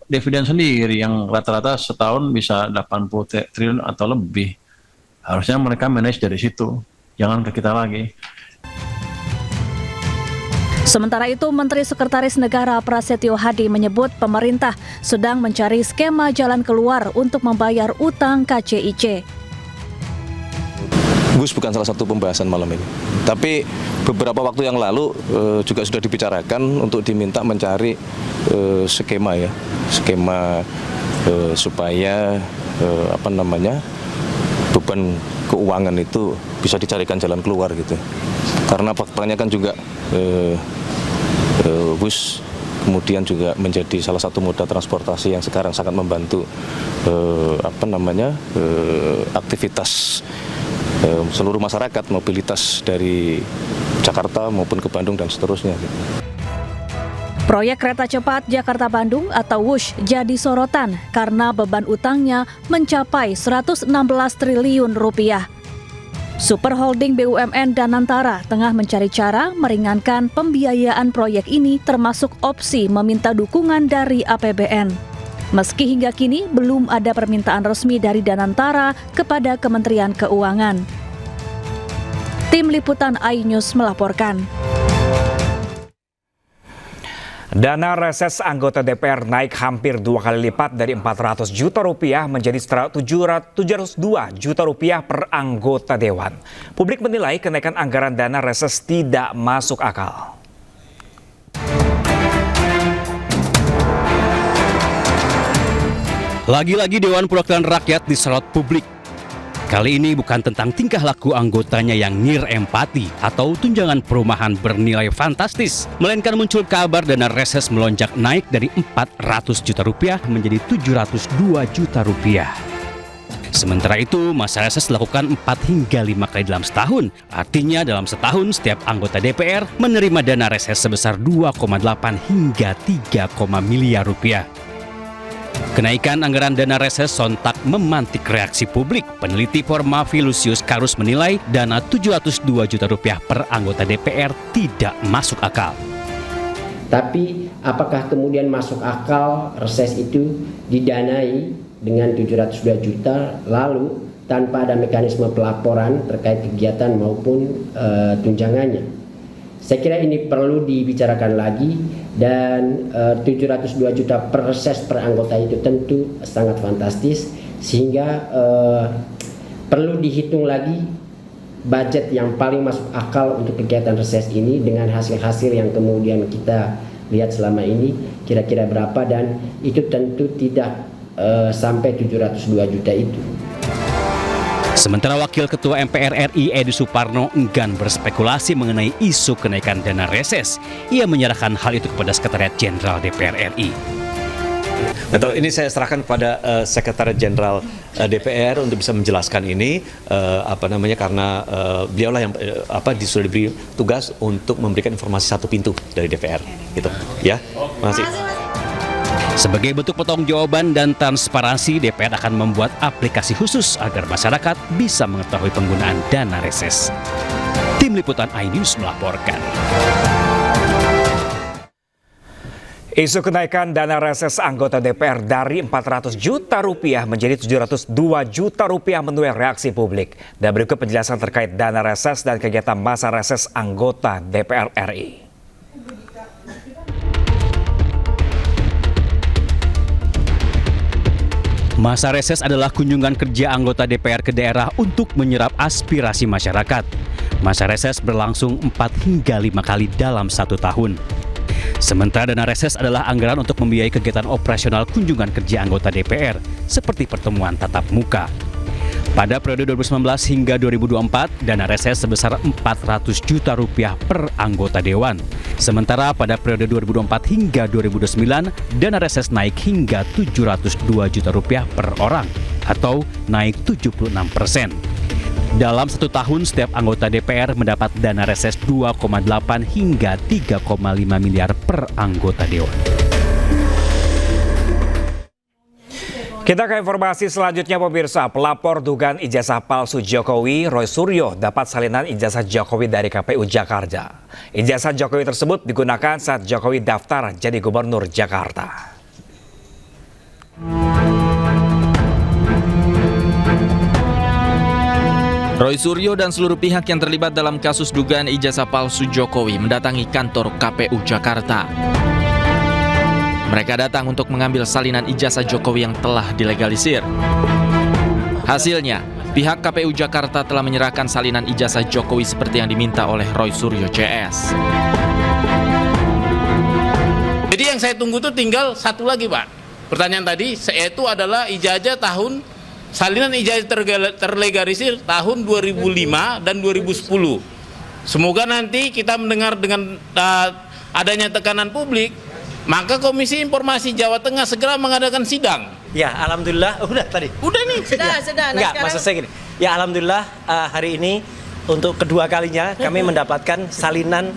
dividen sendiri yang rata-rata setahun bisa 80 triliun atau lebih. Harusnya mereka manage dari situ, jangan ke kita lagi. Sementara itu, Menteri Sekretaris Negara Prasetyo Hadi menyebut pemerintah sedang mencari skema jalan keluar untuk membayar utang KCIC. Gus bukan salah satu pembahasan malam ini. Tapi beberapa waktu yang lalu juga sudah dibicarakan untuk diminta mencari skema supaya beban keuangan itu bisa dicarikan jalan keluar gitu. Karena faktanya kan juga bus kemudian juga menjadi salah satu moda transportasi yang sekarang sangat membantu aktivitas seluruh masyarakat, mobilitas dari Jakarta maupun ke Bandung dan seterusnya. Proyek kereta cepat Jakarta-Bandung atau WUSH jadi sorotan karena beban utangnya mencapai 116 triliun rupiah. Super Holding BUMN Danantara tengah mencari cara meringankan pembiayaan proyek ini termasuk opsi meminta dukungan dari APBN. Meski hingga kini belum ada permintaan resmi dari Danantara kepada Kementerian Keuangan. Tim Liputan iNews melaporkan. Dana reses anggota DPR naik hampir 2 kali lipat dari 400 juta rupiah menjadi 702 juta rupiah per anggota dewan. Publik menilai kenaikan anggaran dana reses tidak masuk akal. Lagi-lagi Dewan Perwakilan Rakyat disorot publik. Kali ini bukan tentang tingkah laku anggotanya yang nir empati atau tunjangan perumahan bernilai fantastis, melainkan muncul kabar dana reses melonjak naik dari 400 juta rupiah menjadi 702 juta rupiah. Sementara itu, masa reses dilakukan 4 hingga 5 kali dalam setahun. Artinya dalam setahun setiap anggota DPR menerima dana reses sebesar 2,8 hingga 3, miliar rupiah. Kenaikan anggaran dana reses sontak memantik reaksi publik. Peneliti Formavi Lusius Karus menilai dana 702 juta rupiah per anggota DPR tidak masuk akal. Tapi apakah kemudian masuk akal reses itu didanai dengan 702 juta lalu tanpa ada mekanisme pelaporan terkait kegiatan maupun tunjangannya? Saya kira ini perlu dibicarakan lagi dan 702 juta per reses per anggota itu tentu sangat fantastis sehingga perlu dihitung lagi budget yang paling masuk akal untuk kegiatan reses ini dengan hasil-hasil yang kemudian kita lihat selama ini kira-kira berapa dan itu tentu tidak sampai 702 juta itu. Sementara Wakil Ketua MPR RI Edi Suparno enggan berspekulasi mengenai isu kenaikan dana reses. Ia menyerahkan hal itu kepada Sekretariat Jenderal DPR RI. Betul, ini saya serahkan kepada Sekretariat Jenderal DPR untuk bisa menjelaskan ini karena beliaulah yang sudah diberi tugas untuk memberikan informasi satu pintu dari DPR gitu ya. Terima kasih. Sebagai bentuk pertanggungjawaban dan transparansi, DPR akan membuat aplikasi khusus agar masyarakat bisa mengetahui penggunaan dana reses. Tim Liputan iNews melaporkan. Isu kenaikan dana reses anggota DPR dari 400 juta rupiah menjadi 702 juta rupiah menuai reaksi publik. Dan berikut penjelasan terkait dana reses dan kegiatan masa reses anggota DPR RI. Masa reses adalah kunjungan kerja anggota DPR ke daerah untuk menyerap aspirasi masyarakat. Masa reses berlangsung 4 hingga 5 kali dalam 1 tahun. Sementara dana reses adalah anggaran untuk membiayai kegiatan operasional kunjungan kerja anggota DPR, seperti pertemuan tatap muka. Pada periode 2019 hingga 2024, dana reses sebesar 400 juta rupiah per anggota dewan. Sementara pada periode 2024 hingga 2029, dana reses naik hingga 702 juta rupiah per orang, atau naik 76%. Dalam 1 tahun, setiap anggota DPR mendapat dana reses 2,8 hingga 3,5 miliar per anggota dewan. Kita ke informasi selanjutnya pemirsa. Pelapor dugaan ijazah palsu Jokowi, Roy Suryo, dapat salinan ijazah Jokowi dari KPU Jakarta. Ijazah Jokowi tersebut digunakan saat Jokowi daftar jadi gubernur Jakarta. Roy Suryo dan seluruh pihak yang terlibat dalam kasus dugaan ijazah palsu Jokowi mendatangi kantor KPU Jakarta. Mereka datang untuk mengambil salinan ijazah Jokowi yang telah dilegalisir. Hasilnya, pihak KPU Jakarta telah menyerahkan salinan ijazah Jokowi seperti yang diminta oleh Roy Suryo CS. Jadi yang saya tunggu itu tinggal satu lagi, Pak. Pertanyaan tadi, yaitu adalah salinan ijazah terlegalisir tahun 2005 dan 2010. Semoga nanti kita mendengar dengan adanya tekanan publik, maka Komisi Informasi Jawa Tengah segera mengadakan sidang. Ya, alhamdulillah. Udah tadi. Udah nih. Sudah. Enggak, maksud saya gini. Ya, alhamdulillah hari ini untuk kedua kalinya kami mendapatkan salinan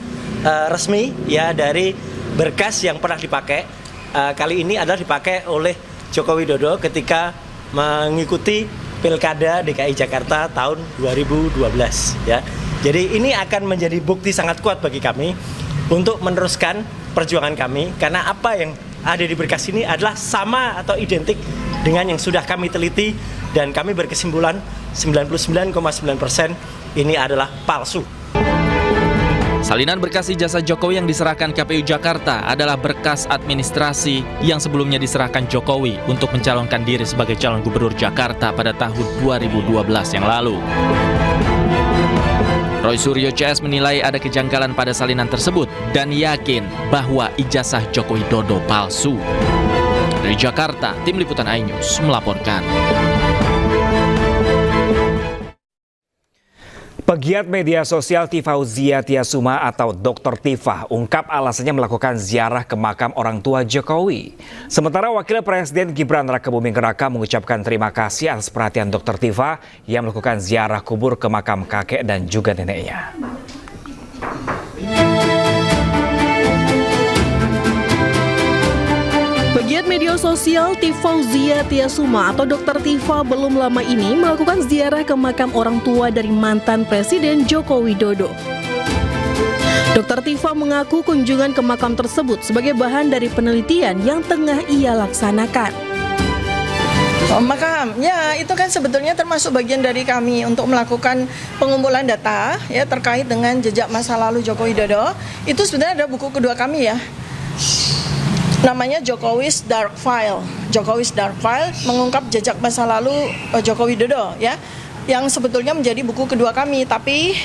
resmi ya dari berkas yang pernah dipakai. Kali ini adalah dipakai oleh Joko Widodo ketika mengikuti Pilkada DKI Jakarta tahun 2012 ya. Jadi ini akan menjadi bukti sangat kuat bagi kami untuk meneruskan perjuangan kami, karena apa yang ada di berkas ini adalah sama atau identik dengan yang sudah kami teliti, dan kami berkesimpulan 99,9% ini adalah palsu. Salinan berkas ijazah Jokowi yang diserahkan KPU Jakarta adalah berkas administrasi yang sebelumnya diserahkan Jokowi untuk mencalonkan diri sebagai calon gubernur Jakarta pada tahun 2012 yang lalu. Roy Suryo CS menilai ada kejanggalan pada salinan tersebut dan yakin bahwa ijazah Joko Widodo palsu. Dari Jakarta, Tim Liputan iNews melaporkan. Pegiat media sosial Tifauzia Tiasuma atau Dr. Tifa ungkap alasannya melakukan ziarah ke makam orang tua Jokowi. Sementara Wakil Presiden Gibran Rakabuming Raka mengucapkan terima kasih atas perhatian Dr. Tifa yang melakukan ziarah kubur ke makam kakek dan juga neneknya. Pegiat media sosial Tifauzia Tiasuma atau Dr. Tifa belum lama ini melakukan ziarah ke makam orang tua dari mantan Presiden Joko Widodo. Dr. Tifa mengaku kunjungan ke makam tersebut sebagai bahan dari penelitian yang tengah ia laksanakan. Makam, ya itu kan sebetulnya termasuk bagian dari kami untuk melakukan pengumpulan data ya terkait dengan jejak masa lalu Joko Widodo. Itu sebenarnya ada buku kedua kami ya. Namanya Jokowi's Dark File. Jokowi's Dark File mengungkap jejak masa lalu Joko Widodo ya, yang sebetulnya menjadi buku kedua kami, tapi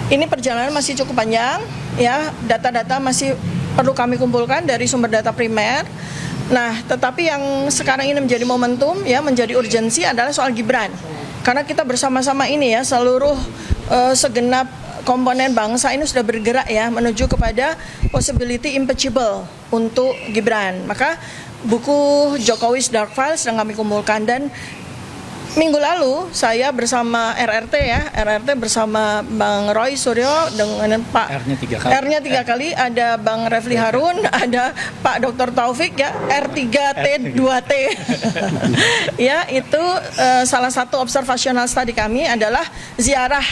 ini perjalanan masih cukup panjang ya, data-data masih perlu kami kumpulkan dari sumber data primer. Nah, tetapi yang sekarang ini menjadi momentum ya, menjadi urgensi adalah soal Gibran. Karena kita bersama-sama ini ya, seluruh segenap komponen bangsa ini sudah bergerak ya menuju kepada possibility impeachable untuk Gibran. Maka buku Jokowi's Dark File sedang kami kumpulkan, dan minggu lalu saya bersama RRT bersama Bang Roy Suryo dengan Pak R-nya tiga kali, ada Bang Refli Harun, ada Pak Dr. Taufik ya, R3T 2T. Ya, itu salah satu observational study kami adalah ziarah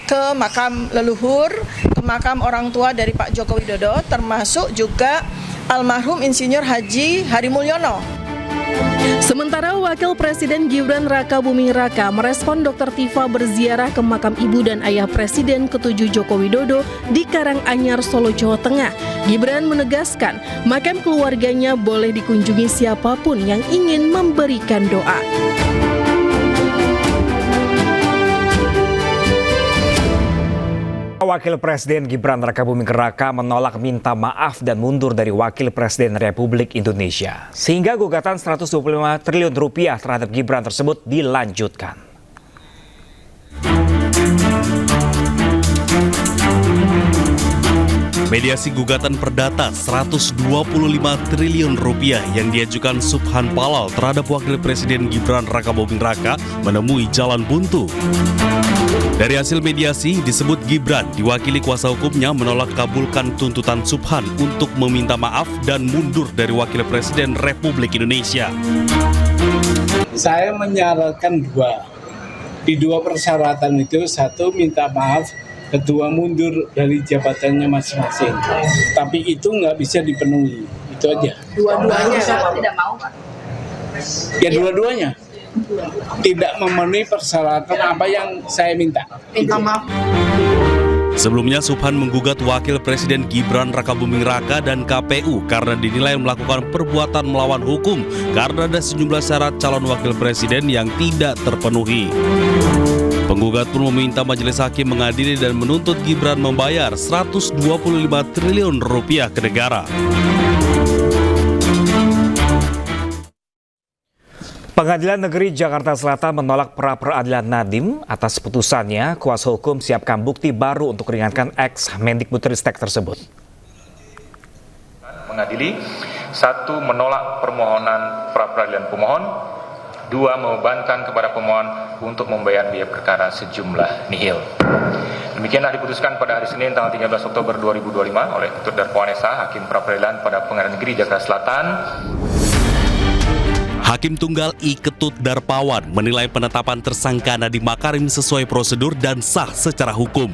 ke makam leluhur, ke makam orang tua dari Pak Joko Widodo, termasuk juga almarhum Insinyur Haji Hari Mulyono. Sementara Wakil Presiden Gibran Rakabuming Raka merespon Dr. Tifa berziarah ke makam ibu dan ayah Presiden ke-7 Joko Widodo di Karanganyar, Solo, Jawa Tengah. Gibran menegaskan makam keluarganya boleh dikunjungi siapapun yang ingin memberikan doa. Wakil Presiden Gibran Rakabuming Raka menolak minta maaf dan mundur dari Wakil Presiden Republik Indonesia. Sehingga gugatan 125 triliun rupiah terhadap Gibran tersebut dilanjutkan. Mediasi gugatan perdata 125 triliun rupiah yang diajukan Subhan Palal terhadap Wakil Presiden Gibran Rakabuming Raka menemui jalan buntu. Dari hasil mediasi disebut Gibran diwakili kuasa hukumnya menolak kabulkan tuntutan Subhan untuk meminta maaf dan mundur dari Wakil Presiden Republik Indonesia. Saya menyarankan dua. Di dua persyaratan itu, satu minta maaf, kedua mundur dari jabatannya masing-masing. Tapi itu nggak bisa dipenuhi, itu aja. Dua-duanya tidak mau, Pak. Ya dua-duanya tidak memenuhi persyaratan apa yang saya minta. Minta maaf. Sebelumnya Subhan menggugat Wakil Presiden Gibran Rakabuming Raka dan KPU karena dinilai melakukan perbuatan melawan hukum karena ada sejumlah syarat calon Wakil Presiden yang tidak terpenuhi. Penggugat pun meminta majelis hakim mengadili dan menuntut Gibran membayar 125 triliun rupiah ke negara. Pengadilan Negeri Jakarta Selatan menolak pra-peradilan Nadiem atas putusannya kuasa hukum siapkan bukti baru untuk meringankan ex-Mendikbudristek tersebut. Mengadili, 1. Menolak permohonan pra-peradilan pemohon, 2. Membebankan kepada pemohon untuk membayar biaya perkara sejumlah nihil. Demikianlah diputuskan pada hari Senin tanggal 13 Oktober 2025 oleh Ketut Darmawan SH, Hakim Pra-Peradilan pada Pengadilan Negeri Jakarta Selatan. Hakim Tunggal I. Ketut Darmawan menilai penetapan tersangka Nadiem Makarim sesuai prosedur dan sah secara hukum.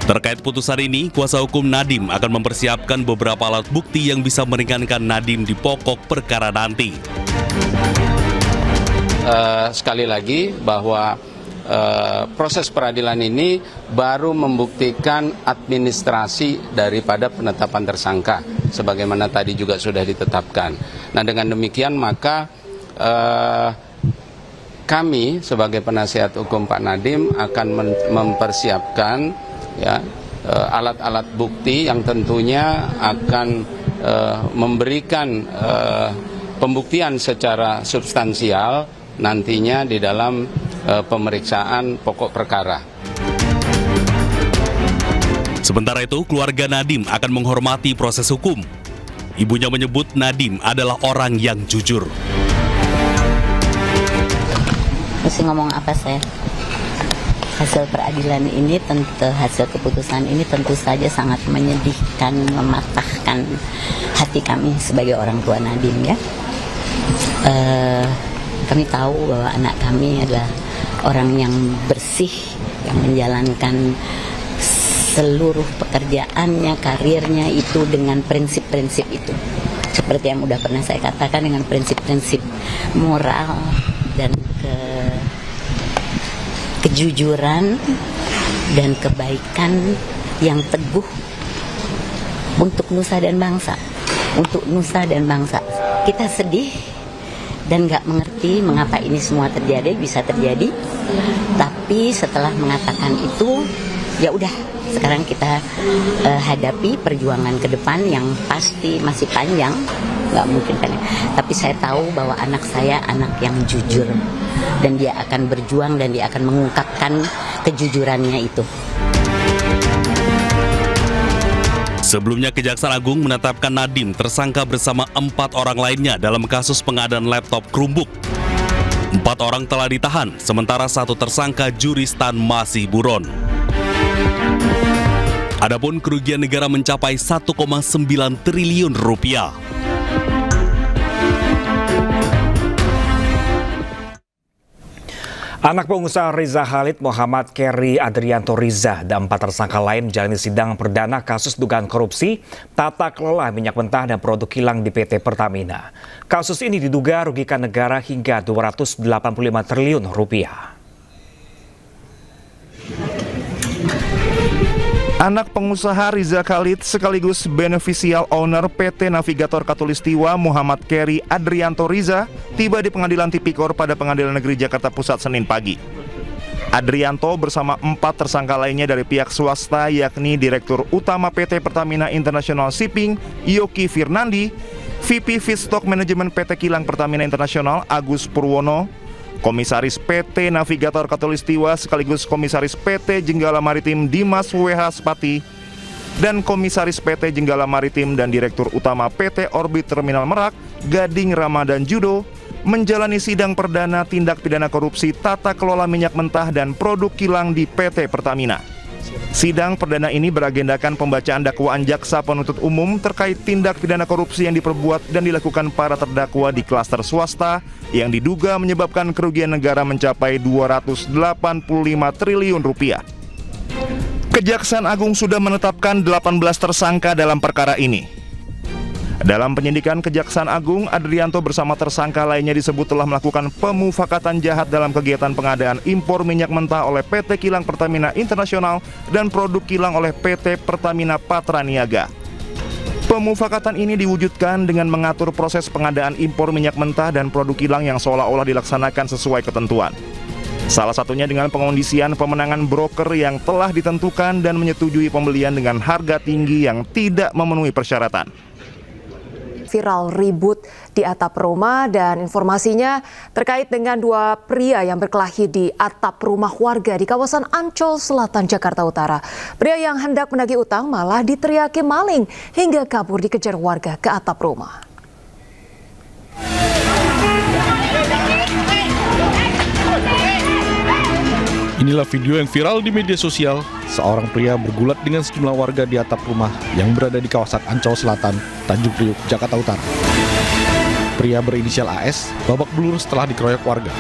Terkait putusan ini, kuasa hukum Nadiem akan mempersiapkan beberapa alat bukti yang bisa meringankan Nadiem di pokok perkara nanti. Sekali lagi bahwa proses peradilan ini baru membuktikan administrasi daripada penetapan tersangka, sebagaimana tadi juga sudah ditetapkan. Nah, dengan demikian maka kami sebagai penasihat hukum Pak Nadiem akan mempersiapkan ya alat-alat bukti yang tentunya akan memberikan pembuktian secara substansial nantinya di dalam pemeriksaan pokok perkara. Sementara itu, keluarga Nadiem akan menghormati proses hukum. Ibunya menyebut Nadiem adalah orang yang jujur. Mesti ngomong apa saya? Hasil peradilan ini hasil keputusan ini tentu saja sangat menyedihkan, mematahkan hati kami sebagai orang tua Nadiem ya. Kami tahu bahwa anak kami adalah orang yang bersih, yang menjalankan seluruh pekerjaannya, karirnya itu dengan prinsip-prinsip itu. Seperti yang udah pernah saya katakan, dengan prinsip-prinsip moral dan kejujuran dan kebaikan yang teguh untuk nusa dan bangsa. Untuk nusa dan bangsa. Kita sedih dan nggak mengerti mengapa ini semua bisa terjadi, tapi setelah mengatakan itu ya udah, sekarang kita hadapi perjuangan ke depan yang pasti masih panjang, nggak mungkin kan, tapi saya tahu bahwa anak saya anak yang jujur dan dia akan berjuang dan dia akan mengungkapkan kejujurannya itu. Sebelumnya, Kejaksaan Agung menetapkan Nadiem tersangka bersama 4 orang lainnya dalam kasus pengadaan laptop Chromebook. 4 orang telah ditahan, sementara 1 tersangka Juristan masih buron. Adapun kerugian negara mencapai 1,9 triliun rupiah. Anak pengusaha Riza Khalid, Muhammad Keri Adrianto Riza, dan 4 tersangka lain menjalani sidang perdana kasus dugaan korupsi, tata kelola minyak mentah dan produk kilang di PT Pertamina. Kasus ini diduga rugikan negara hingga 285 triliun rupiah. Anak pengusaha Riza Khalid sekaligus beneficial owner PT Navigator Khatulistiwa Muhammad Keri Adrianto Riza tiba di Pengadilan Tipikor pada Pengadilan Negeri Jakarta Pusat Senin pagi. Adrianto bersama 4 tersangka lainnya dari pihak swasta, yakni Direktur Utama PT Pertamina International Shipping Yoki Firnandi, VP Feedstock Management PT Kilang Pertamina Internasional Agus Purwono, Komisaris PT Navigator Khatulistiwa sekaligus Komisaris PT Jenggala Maritim Dimas W.H. Spati, dan Komisaris PT Jenggala Maritim dan Direktur Utama PT Orbit Terminal Merak, Gading Ramadan Judo, menjalani sidang perdana tindak pidana korupsi tata kelola minyak mentah dan produk kilang di PT Pertamina. Sidang perdana ini beragendakan pembacaan dakwaan jaksa penuntut umum terkait tindak pidana korupsi yang diperbuat dan dilakukan para terdakwa di klaster swasta yang diduga menyebabkan kerugian negara mencapai 285 triliun rupiah. Kejaksaan Agung sudah menetapkan 18 tersangka dalam perkara ini. Dalam penyidikan Kejaksaan Agung, Adrianto bersama tersangka lainnya disebut telah melakukan pemufakatan jahat dalam kegiatan pengadaan impor minyak mentah oleh PT Kilang Pertamina Internasional dan produk kilang oleh PT Pertamina Patra Niaga. Pemufakatan ini diwujudkan dengan mengatur proses pengadaan impor minyak mentah dan produk kilang yang seolah-olah dilaksanakan sesuai ketentuan. Salah satunya dengan pengondisian pemenangan broker yang telah ditentukan dan menyetujui pembelian dengan harga tinggi yang tidak memenuhi persyaratan. Viral ribut di atap rumah dan informasinya terkait dengan dua pria yang berkelahi di atap rumah warga di kawasan Ancol Selatan, Jakarta Utara. Pria yang hendak menagih utang malah diteriaki maling hingga kabur dikejar warga ke atap rumah. Inilah video yang viral di media sosial. Seorang pria bergulat dengan sejumlah warga di atap rumah yang berada di kawasan Ancol Selatan, Tanjung Priok, Jakarta Utara. Pria berinisial AS babak belur setelah dikeroyok warga.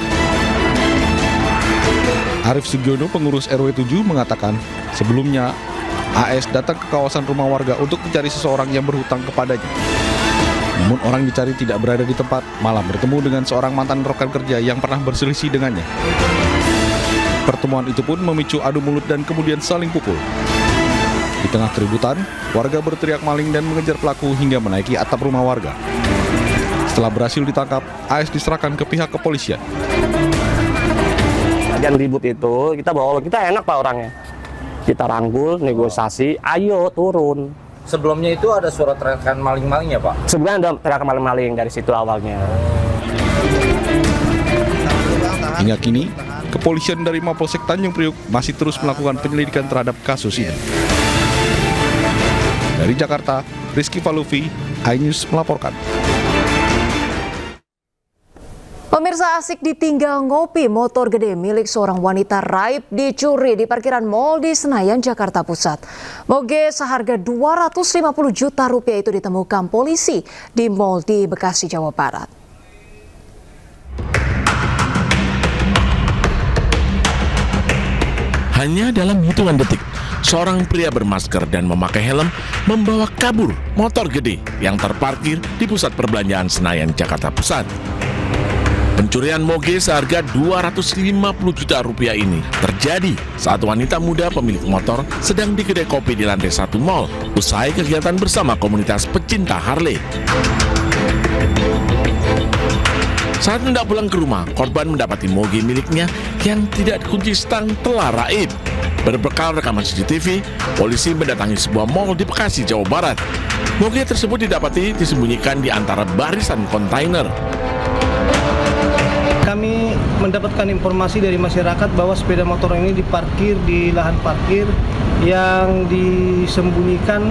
Arif Sugiono, pengurus RW 7, mengatakan sebelumnya AS datang ke kawasan rumah warga untuk mencari seseorang yang berhutang kepadanya. Namun orang dicari tidak berada di tempat, malah bertemu dengan seorang mantan rekan kerja yang pernah berselisih dengannya. Pertemuan itu pun memicu adu mulut dan kemudian saling pukul. Di tengah keributan, warga berteriak maling dan mengejar pelaku hingga menaiki atap rumah warga. Setelah berhasil ditangkap, AS diserahkan ke pihak kepolisian. Bagian ribut itu, kita bawa, kita enak Pak orangnya. Kita rangkul, negosiasi, ayo turun. Sebelumnya itu ada suara teriakan maling-malingnya Pak? Sebelumnya ada teriakan maling-maling dari situ awalnya. Hingga kini, kepolisian dari Mapolsek Tanjung Priok masih terus melakukan penyelidikan terhadap kasus ini. Dari Jakarta, Rizky Falufi, iNews melaporkan. Pemirsa, asik ditinggal ngopi, motor gede milik seorang wanita raib dicuri di parkiran mal di Senayan, Jakarta Pusat. Moge seharga 250 juta rupiah itu ditemukan polisi di mal di Bekasi, Jawa Barat. Hanya dalam hitungan detik, seorang pria bermasker dan memakai helm membawa kabur motor gede yang terparkir di pusat perbelanjaan Senayan, Jakarta Pusat. Pencurian moge seharga 250 juta rupiah ini terjadi saat wanita muda pemilik motor sedang di kedai kopi di lantai 1 mal usai kegiatan bersama komunitas pecinta Harley. Saat hendak pulang ke rumah, korban mendapati moge miliknya yang tidak dikunci stang telah raib. Berbekal rekaman CCTV, polisi mendatangi sebuah mal di Bekasi, Jawa Barat. Moge tersebut didapati disembunyikan di antara barisan kontainer. Kami mendapatkan informasi dari masyarakat bahwa sepeda motor ini diparkir di lahan parkir yang disembunyikan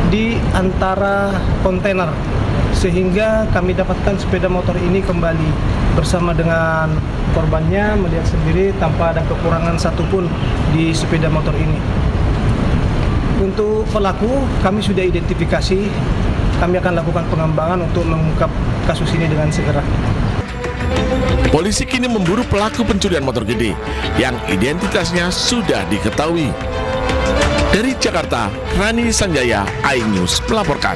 di antara kontainer. Sehingga kami dapatkan sepeda motor ini kembali bersama dengan korbannya, melihat sendiri tanpa ada kekurangan satupun di sepeda motor ini. Untuk pelaku kami sudah identifikasi, kami akan lakukan pengembangan untuk mengungkap kasus ini dengan segera. Polisi kini memburu pelaku pencurian motor gede yang identitasnya sudah diketahui. Dari Jakarta, Rani Sanjaya, iNews melaporkan.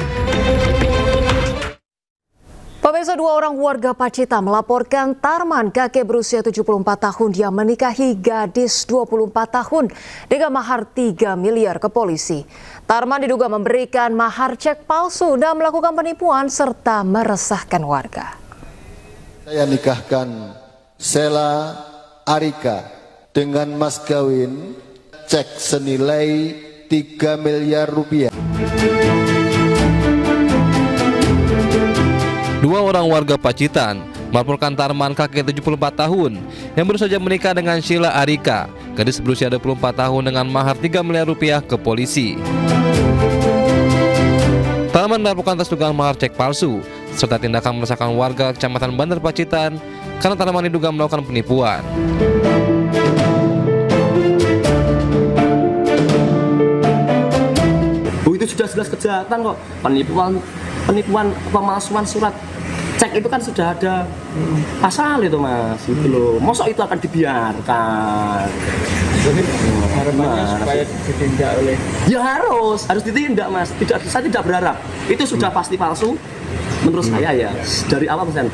Pemirsa, dua orang warga Pacitan melaporkan Tarman, kakek berusia 74 tahun yang menikahi gadis 24 tahun dengan mahar 3 miliar ke polisi. Tarman diduga memberikan mahar cek palsu dan melakukan penipuan serta meresahkan warga. Saya nikahkan Sela Arika dengan mas kawin cek senilai 3 miliar rupiah. Dua orang warga Pacitan melaporkan Tarman, kakek 74 tahun yang baru saja menikah dengan Sheila Arika, gadis berusia 24 tahun dengan mahar 3 miliar rupiah ke polisi. Tarman melakukan tes dugaan mahar cek palsu serta tindakan meresahkan warga Kecamatan Bandar Pacitan karena Tarman diduga melakukan penipuan. Itu sudah jelas kejahatan kok, penipuan pemalsuan surat cek itu kan sudah ada pasal itu Mas, itu loh. Masa itu akan dibiarkan? Harapannya supaya ditindak oleh. Ya harus ditindak Mas. Saya tidak berharap. Itu sudah pasti palsu. Menurut saya ya dari awal Mas.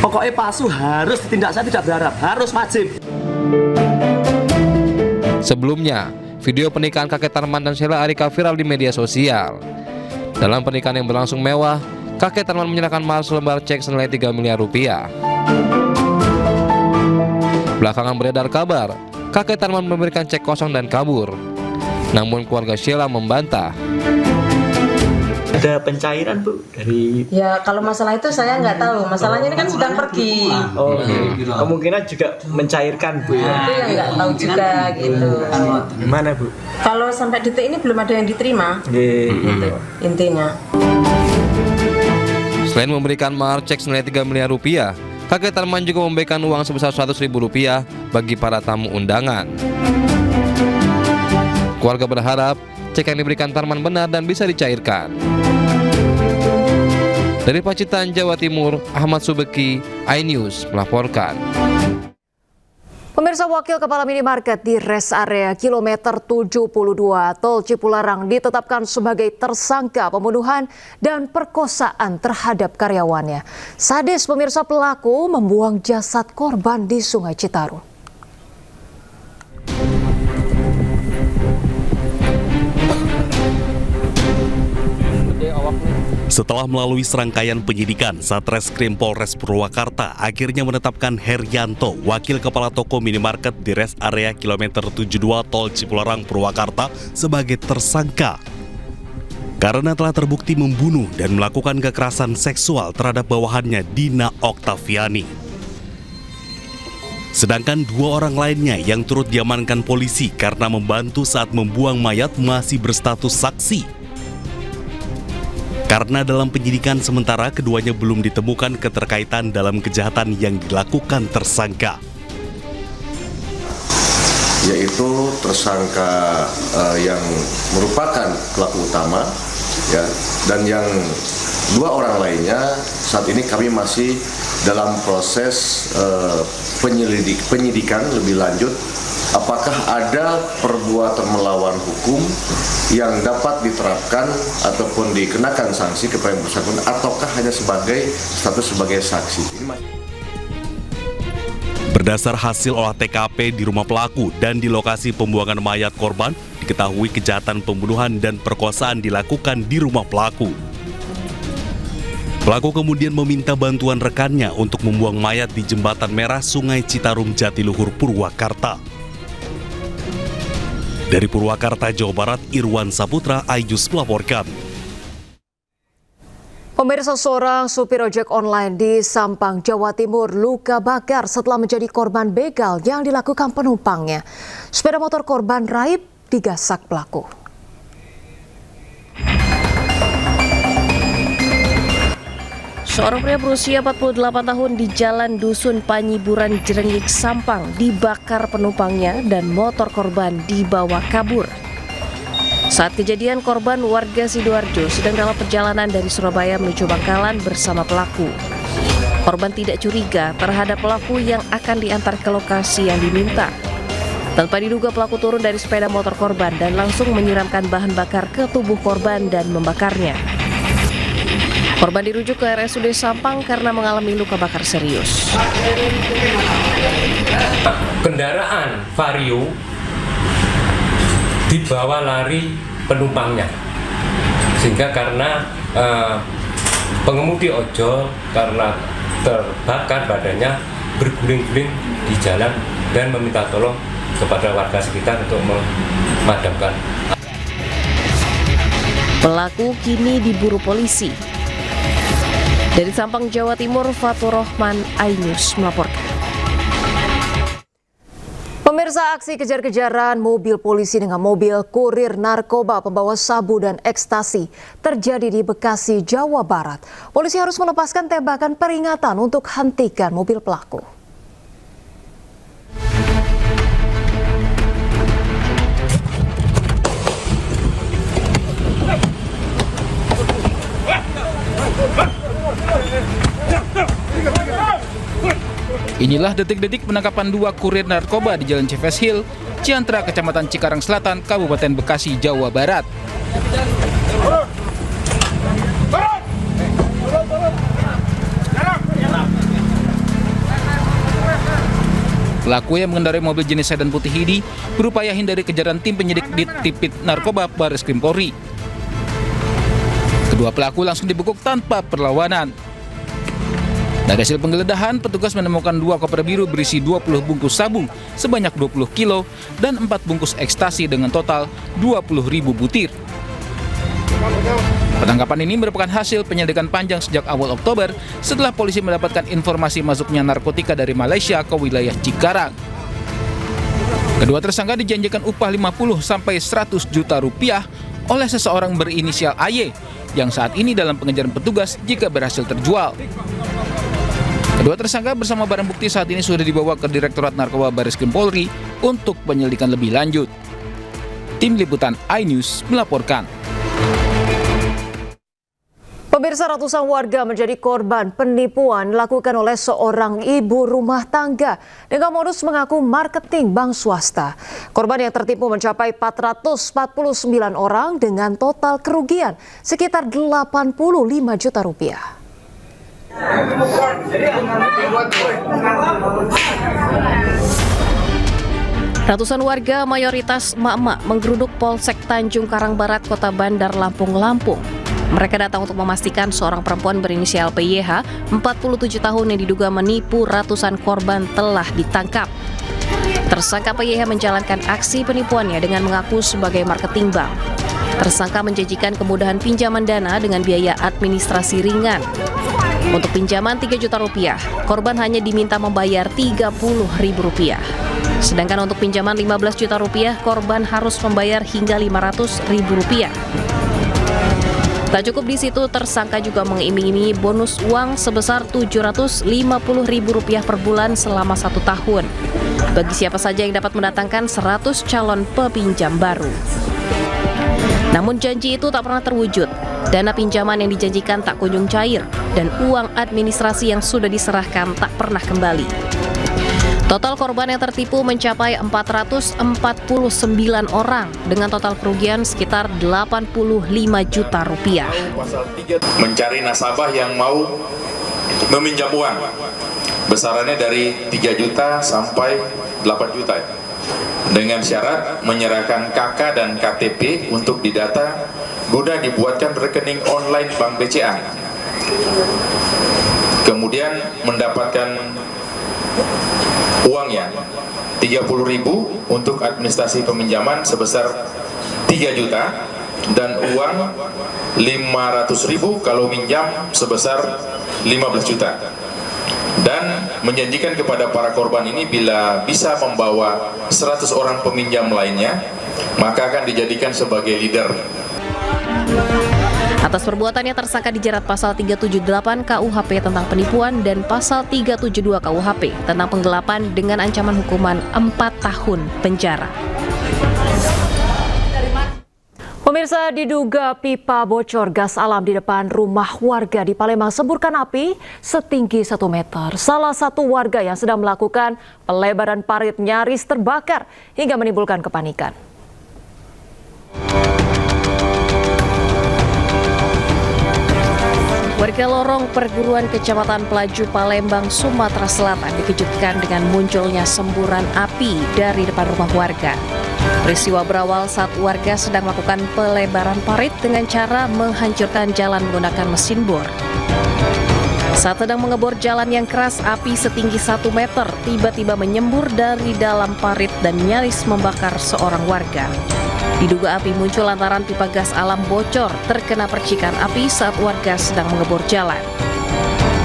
Pokoknya palsu harus ditindak. Saya tidak berharap, harus wajib. Sebelumnya, video pernikahan kakek Tarman dan Sheila Arika viral di media sosial. Dalam pernikahan yang berlangsung mewah, kakek Tarman menyerahkan mahar selembar cek senilai 3 miliar rupiah. Belakangan beredar kabar, kakek Tarman memberikan cek kosong dan kabur. Namun keluarga Sheila membantah. Ada pencairan Bu dari. Ya kalau masalah itu saya nggak tahu. Masalahnya ini kan sedang pergi. Oh, kemungkinan juga mencairkan Bu ya. Itu yang nggak tahu juga gitu. Gimana Bu? Kalau sampai detik ini belum ada yang diterima. Gitu intinya. Selain memberikan mahar cek senilai 3 miliar rupiah, kakek Tarman juga memberikan uang sebesar 100.000 rupiah bagi para tamu undangan. Keluarga berharap cek yang diberikan Tarman benar dan bisa dicairkan. Dari Pacitan, Jawa Timur, Ahmad Subeki, iNews melaporkan. Pemirsa, Wakil Kepala Minimarket di Res Area Kilometer 72 Tol Cipularang ditetapkan sebagai tersangka pembunuhan dan perkosaan terhadap karyawannya. Sadis pemirsa, pelaku membuang jasad korban di Sungai Citarum. Setelah melalui serangkaian penyidikan, Satreskrim Polres Purwakarta akhirnya menetapkan Herianto, Wakil Kepala Toko Minimarket di Res Area Kilometer 72 Tol Cipularang, Purwakarta sebagai tersangka. Karena telah terbukti membunuh dan melakukan kekerasan seksual terhadap bawahannya, Dina Oktaviani. Sedangkan 2 orang lainnya yang turut diamankan polisi karena membantu saat membuang mayat masih berstatus saksi. Karena dalam penyidikan sementara keduanya belum ditemukan keterkaitan dalam kejahatan yang dilakukan tersangka. Yaitu tersangka yang merupakan pelaku utama, ya, dan yang 2 orang lainnya saat ini kami masih dalam proses penyidikan lebih lanjut. Apakah ada perbuatan melawan hukum yang dapat diterapkan ataupun dikenakan sanksi kepada yang bersangkutan, ataukah hanya sebagai status sebagai saksi? Berdasar hasil olah TKP di rumah pelaku dan di lokasi pembuangan mayat korban, diketahui kejahatan pembunuhan dan perkosaan dilakukan di rumah pelaku. Pelaku kemudian meminta bantuan rekannya untuk membuang mayat di Jembatan Merah Sungai Citarum, Jatiluhur, Purwakarta. Dari Purwakarta, Jawa Barat, Irwan Saputra, iNews melaporkan. Pemirsa, seorang supir ojek online di Sampang, Jawa Timur luka bakar setelah menjadi korban begal yang dilakukan penumpangnya. Sepeda motor korban raib digasak pelaku. Seorang pria berusia 48 tahun di Jalan Dusun Panyiburan, Jrengik, Sampang dibakar penumpangnya dan motor korban dibawa kabur. Saat kejadian, korban warga Sidoarjo sedang dalam perjalanan dari Surabaya menuju Bangkalan bersama pelaku. Korban tidak curiga terhadap pelaku yang akan diantar ke lokasi yang diminta. Tanpa diduga, pelaku turun dari sepeda motor korban dan langsung menyiramkan bahan bakar ke tubuh korban dan membakarnya. Korban dirujuk ke RSUD Sampang karena mengalami luka bakar serius. Kendaraan Vario dibawa lari penumpangnya, sehingga karena pengemudi ojol karena terbakar badannya berguling-guling di jalan dan meminta tolong kepada warga sekitar untuk memadamkan. Pelaku kini diburu polisi. Dari Sampang, Jawa Timur, Fatur Rahman, iNews melaporkan. Pemirsa, aksi kejar-kejaran mobil polisi dengan mobil kurir narkoba pembawa sabu dan ekstasi terjadi di Bekasi, Jawa Barat. Polisi harus melepaskan tembakan peringatan untuk hentikan mobil pelaku. Inilah detik-detik penangkapan dua kurir narkoba di Jalan Cefes Hill, Ciantra, Kecamatan Cikarang Selatan, Kabupaten Bekasi, Jawa Barat. Pelaku yang mengendarai mobil jenis sedan putih ini berupaya hindari kejaran tim penyidik di Tipit Narkoba Bareskrim Polri. Kedua pelaku langsung dibekuk tanpa perlawanan. Dari hasil penggeledahan, petugas menemukan 2 koper biru berisi 20 bungkus sabu sebanyak 20 kilo dan 4 bungkus ekstasi dengan total 20.000 butir. Penangkapan ini merupakan hasil penyelidikan panjang sejak awal Oktober setelah polisi mendapatkan informasi masuknya narkotika dari Malaysia ke wilayah Cikarang. Kedua tersangka dijanjikan upah 50 sampai 100 juta rupiah oleh seseorang berinisial AY yang saat ini dalam pengejaran petugas jika berhasil terjual. Kedua tersangka bersama barang bukti saat ini sudah dibawa ke Direktorat Narkoba Bareskrim Polri untuk penyelidikan lebih lanjut. Tim Liputan iNews melaporkan. Pemirsa, ratusan warga menjadi korban penipuan dilakukan oleh seorang ibu rumah tangga dengan modus mengaku marketing bank swasta. Korban yang tertipu mencapai 449 orang dengan total kerugian sekitar 85 juta rupiah. Ratusan warga mayoritas emak-emak menggeruduk Polsek Tanjung Karang Barat, Kota Bandar Lampung, Lampung. Mereka datang untuk memastikan seorang perempuan berinisial PYH, 47 tahun yang diduga menipu ratusan korban telah ditangkap. Tersangka PYH menjalankan aksi penipuannya dengan mengaku sebagai marketing bank. Tersangka menjanjikan kemudahan pinjaman dana dengan biaya administrasi ringan. Untuk pinjaman 3 juta rupiah, korban hanya diminta membayar 30.000 rupiah. Sedangkan untuk pinjaman 15 juta rupiah, korban harus membayar hingga 500.000 rupiah. Tak cukup di situ, tersangka juga mengiming-imingi bonus uang sebesar 750.000 rupiah per bulan selama 1 tahun. Bagi siapa saja yang dapat mendatangkan 100 calon pepinjam baru. Namun janji itu tak pernah terwujud. Dana pinjaman yang dijanjikan tak kunjung cair dan uang administrasi yang sudah diserahkan tak pernah kembali. Total korban yang tertipu mencapai 449 orang dengan total kerugian sekitar 85 juta rupiah. Mencari nasabah yang mau meminjam uang besarannya dari 3 juta sampai 8 juta dengan syarat menyerahkan KK dan KTP untuk didata guna dibuatkan rekening online Bank BCA, kemudian mendapatkan uangnya 30.000 untuk administrasi peminjaman sebesar 3 juta dan uang 500.000 kalau minjam sebesar 15 juta, dan menjanjikan kepada para korban ini bila bisa membawa 100 orang peminjam lainnya maka akan dijadikan sebagai leader. Atas perbuatannya, tersangka dijerat pasal 378 KUHP tentang penipuan dan pasal 372 KUHP tentang penggelapan dengan ancaman hukuman 4 tahun penjara. Pemirsa, diduga pipa bocor gas alam di depan rumah warga di Palembang semburkan api setinggi 1 meter. Salah satu warga yang sedang melakukan pelebaran parit nyaris terbakar hingga menimbulkan kepanikan. Warga lorong perguruan Kecamatan Pelaju, Palembang, Sumatera Selatan dikejutkan dengan munculnya semburan api dari depan rumah warga. Peristiwa berawal saat warga sedang melakukan pelebaran parit dengan cara menghancurkan jalan menggunakan mesin bor. Saat sedang mengebor jalan yang keras, api setinggi 1 meter tiba-tiba menyembur dari dalam parit dan nyaris membakar seorang warga. Diduga api muncul lantaran pipa gas alam bocor terkena percikan api saat warga sedang mengebor jalan.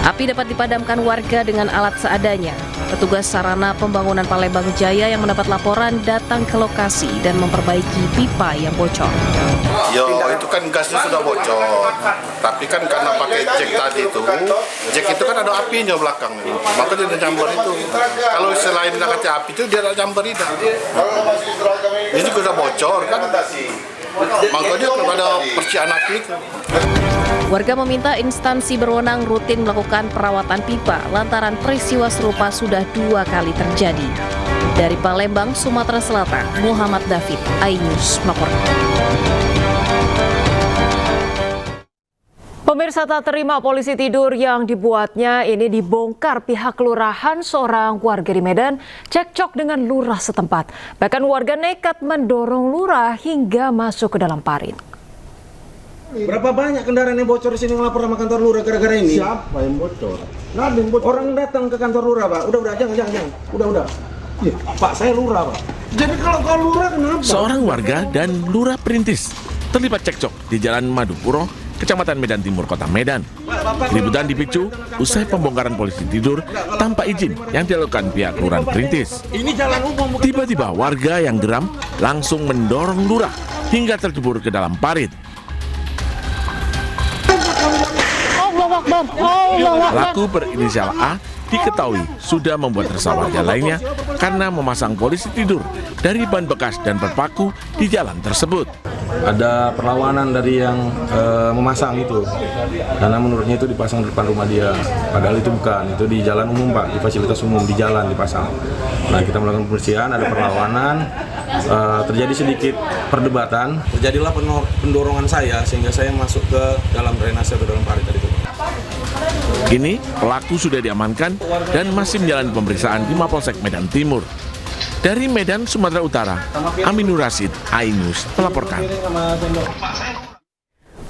Api dapat dipadamkan warga dengan alat seadanya. Petugas Sarana Pembangunan Palembang Jaya yang mendapat laporan datang ke lokasi dan memperbaiki pipa yang bocor. Yo, itu kan gasnya sudah bocor. Tapi kan karena pakai jack tadi jack itu kan ada apinya belakang. Maka dia nyamber itu. Kalau selain dekatnya api itu dia ada nyamber itu. Ini juga sudah bocor kan. Makanya kepada percikan api itu. Warga meminta instansi berwenang rutin melakukan perawatan pipa lantaran peristiwa serupa sudah 2 kali terjadi. Dari Palembang, Sumatera Selatan, Muhammad David, iNews melaporkan. Pemirsa, tak terima polisi tidur yang dibuatnya ini dibongkar pihak kelurahan. Seorang warga di Medan cekcok dengan lurah setempat. Bahkan warga nekat mendorong lurah hingga masuk ke dalam parit. Berapa banyak kendaraan yang bocor di sini ngelapor sama kantor lurah gara-gara ini? Siapa yang bocor? Nggak ada yang bocor. Orang datang ke kantor lurah, Pak. Udah, jangan. Udah. Ya, Pak, saya lurah, Pak. Jadi kalau lurah kenapa? Seorang warga dan lurah Perintis terlibat cekcok di Jalan Madupuro, Kecamatan Medan Timur, Kota Medan. Keributan dipicu usai pembongkaran polisi tidur tanpa izin yang dilakukan pihak Kelurahan Perintis. Ini jalan umum. Tiba-tiba warga yang geram langsung mendorong lurah hingga terjebur ke dalam parit. Pelaku berinisial A diketahui sudah membuat resah warga lainnya karena memasang polisi tidur dari ban bekas dan berpaku di jalan tersebut. Ada perlawanan dari yang memasang itu, karena menurutnya itu dipasang di depan rumah dia, padahal itu bukan, itu di jalan umum Pak, di fasilitas umum, di jalan dipasang. Nah, kita melakukan pembersihan, ada perlawanan, terjadi sedikit perdebatan, terjadilah pendorongan saya sehingga saya masuk ke dalam drainase atau dalam parit tadi. Kini pelaku sudah diamankan dan masih menjalani pemeriksaan di Mapolsek Medan Timur. Dari Medan, Sumatera Utara, Aminur Rasid, iNews melaporkan.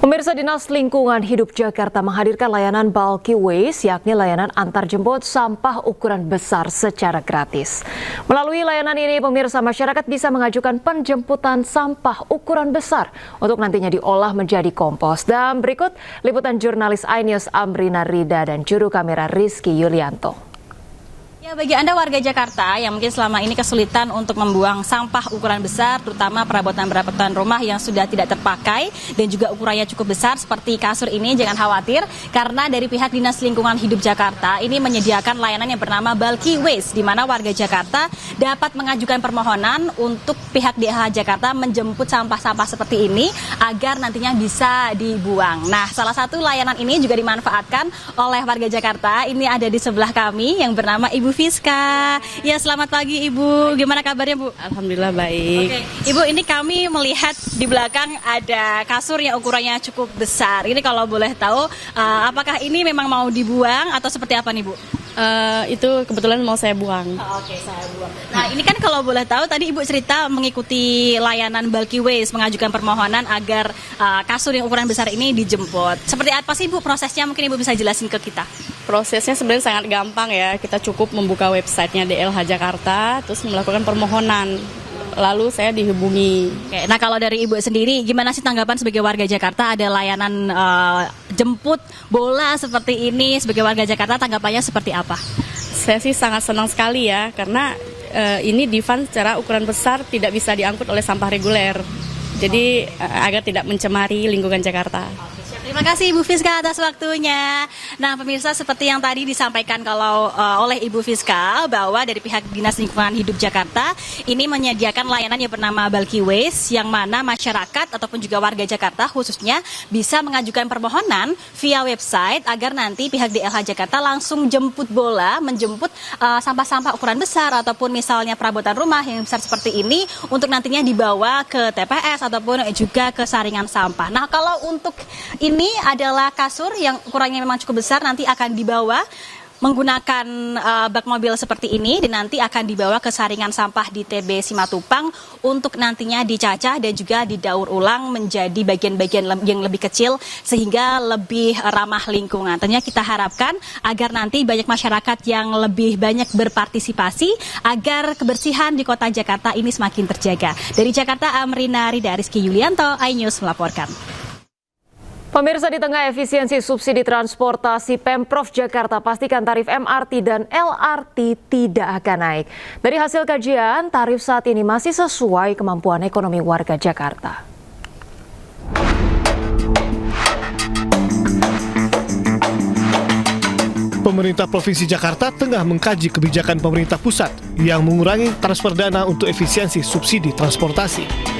Pemirsa, Dinas Lingkungan Hidup Jakarta menghadirkan layanan bulky waste, yakni layanan antar jemput sampah ukuran besar secara gratis. Melalui layanan ini, pemirsa, masyarakat bisa mengajukan penjemputan sampah ukuran besar untuk nantinya diolah menjadi kompos. Dan berikut liputan jurnalis iNews Amrina Rida dan juru kamera Rizky Yulianto. Ya, bagi Anda warga Jakarta yang mungkin selama ini kesulitan untuk membuang sampah ukuran besar, terutama perabotan-perabotan rumah yang sudah tidak terpakai dan juga ukurannya cukup besar seperti kasur ini, jangan khawatir karena dari pihak Dinas Lingkungan Hidup Jakarta ini menyediakan layanan yang bernama bulky waste, di mana warga Jakarta dapat mengajukan permohonan untuk pihak DLH Jakarta menjemput sampah-sampah seperti ini agar nantinya bisa dibuang. Nah, salah satu layanan ini juga dimanfaatkan oleh warga Jakarta. Ini ada di sebelah kami yang bernama Ibu Fiska. Ya, selamat pagi Ibu. Gimana kabarnya Bu? Alhamdulillah baik. Oke, Ibu, ini kami melihat di belakang ada kasur yang ukurannya cukup besar. Ini kalau boleh tahu, apakah ini memang mau dibuang atau seperti apa nih Bu? Itu kebetulan mau saya buang. Oke, saya buang. Nah, ini kan kalau boleh tahu tadi Ibu cerita mengikuti layanan bulky waste, mengajukan permohonan agar kasur yang ukuran besar ini dijemput. Seperti apa sih Bu prosesnya? Mungkin Ibu bisa jelasin ke kita. Prosesnya sebenarnya sangat gampang ya. Kita cukup membuka websitenya DLH Jakarta, terus melakukan permohonan. Lalu saya dihubungi. Oke, nah kalau dari Ibu sendiri, gimana sih tanggapan sebagai warga Jakarta ada layanan jemput bola seperti ini sebagai warga Jakarta, tanggapannya seperti apa? Saya sih sangat senang sekali ya, karena ini di-fund secara ukuran besar, tidak bisa diangkut oleh sampah reguler. Jadi agar tidak mencemari lingkungan Jakarta. Terima kasih Ibu Fiska atas waktunya. Nah, pemirsa, seperti yang tadi disampaikan oleh Ibu Fiska bahwa dari pihak Dinas Lingkungan Hidup Jakarta ini menyediakan layanan yang bernama bulky waste, yang mana masyarakat ataupun juga warga Jakarta khususnya bisa mengajukan permohonan via website agar nanti pihak DLH Jakarta langsung jemput bola, menjemput sampah-sampah ukuran besar ataupun misalnya perabotan rumah yang besar seperti ini untuk nantinya dibawa ke TPS ataupun juga ke saringan sampah. Nah, kalau untuk ini adalah kasur yang ukurannya memang cukup besar, nanti akan dibawa menggunakan bak mobil seperti ini dan nanti akan dibawa ke saringan sampah di TB Simatupang untuk nantinya dicacah dan juga didaur ulang menjadi bagian-bagian yang lebih kecil sehingga lebih ramah lingkungan. Tentunya kita harapkan agar nanti banyak masyarakat yang lebih banyak berpartisipasi agar kebersihan di kota Jakarta ini semakin terjaga. Dari Jakarta, Amrina Rida, Rizky Yulianto, iNews melaporkan. Pemirsa, di tengah efisiensi subsidi transportasi, Pemprov Jakarta pastikan tarif MRT dan LRT tidak akan naik. Dari hasil kajian, tarif saat ini masih sesuai kemampuan ekonomi warga Jakarta. Pemerintah Provinsi Jakarta tengah mengkaji kebijakan pemerintah pusat yang mengurangi transfer dana untuk efisiensi subsidi transportasi.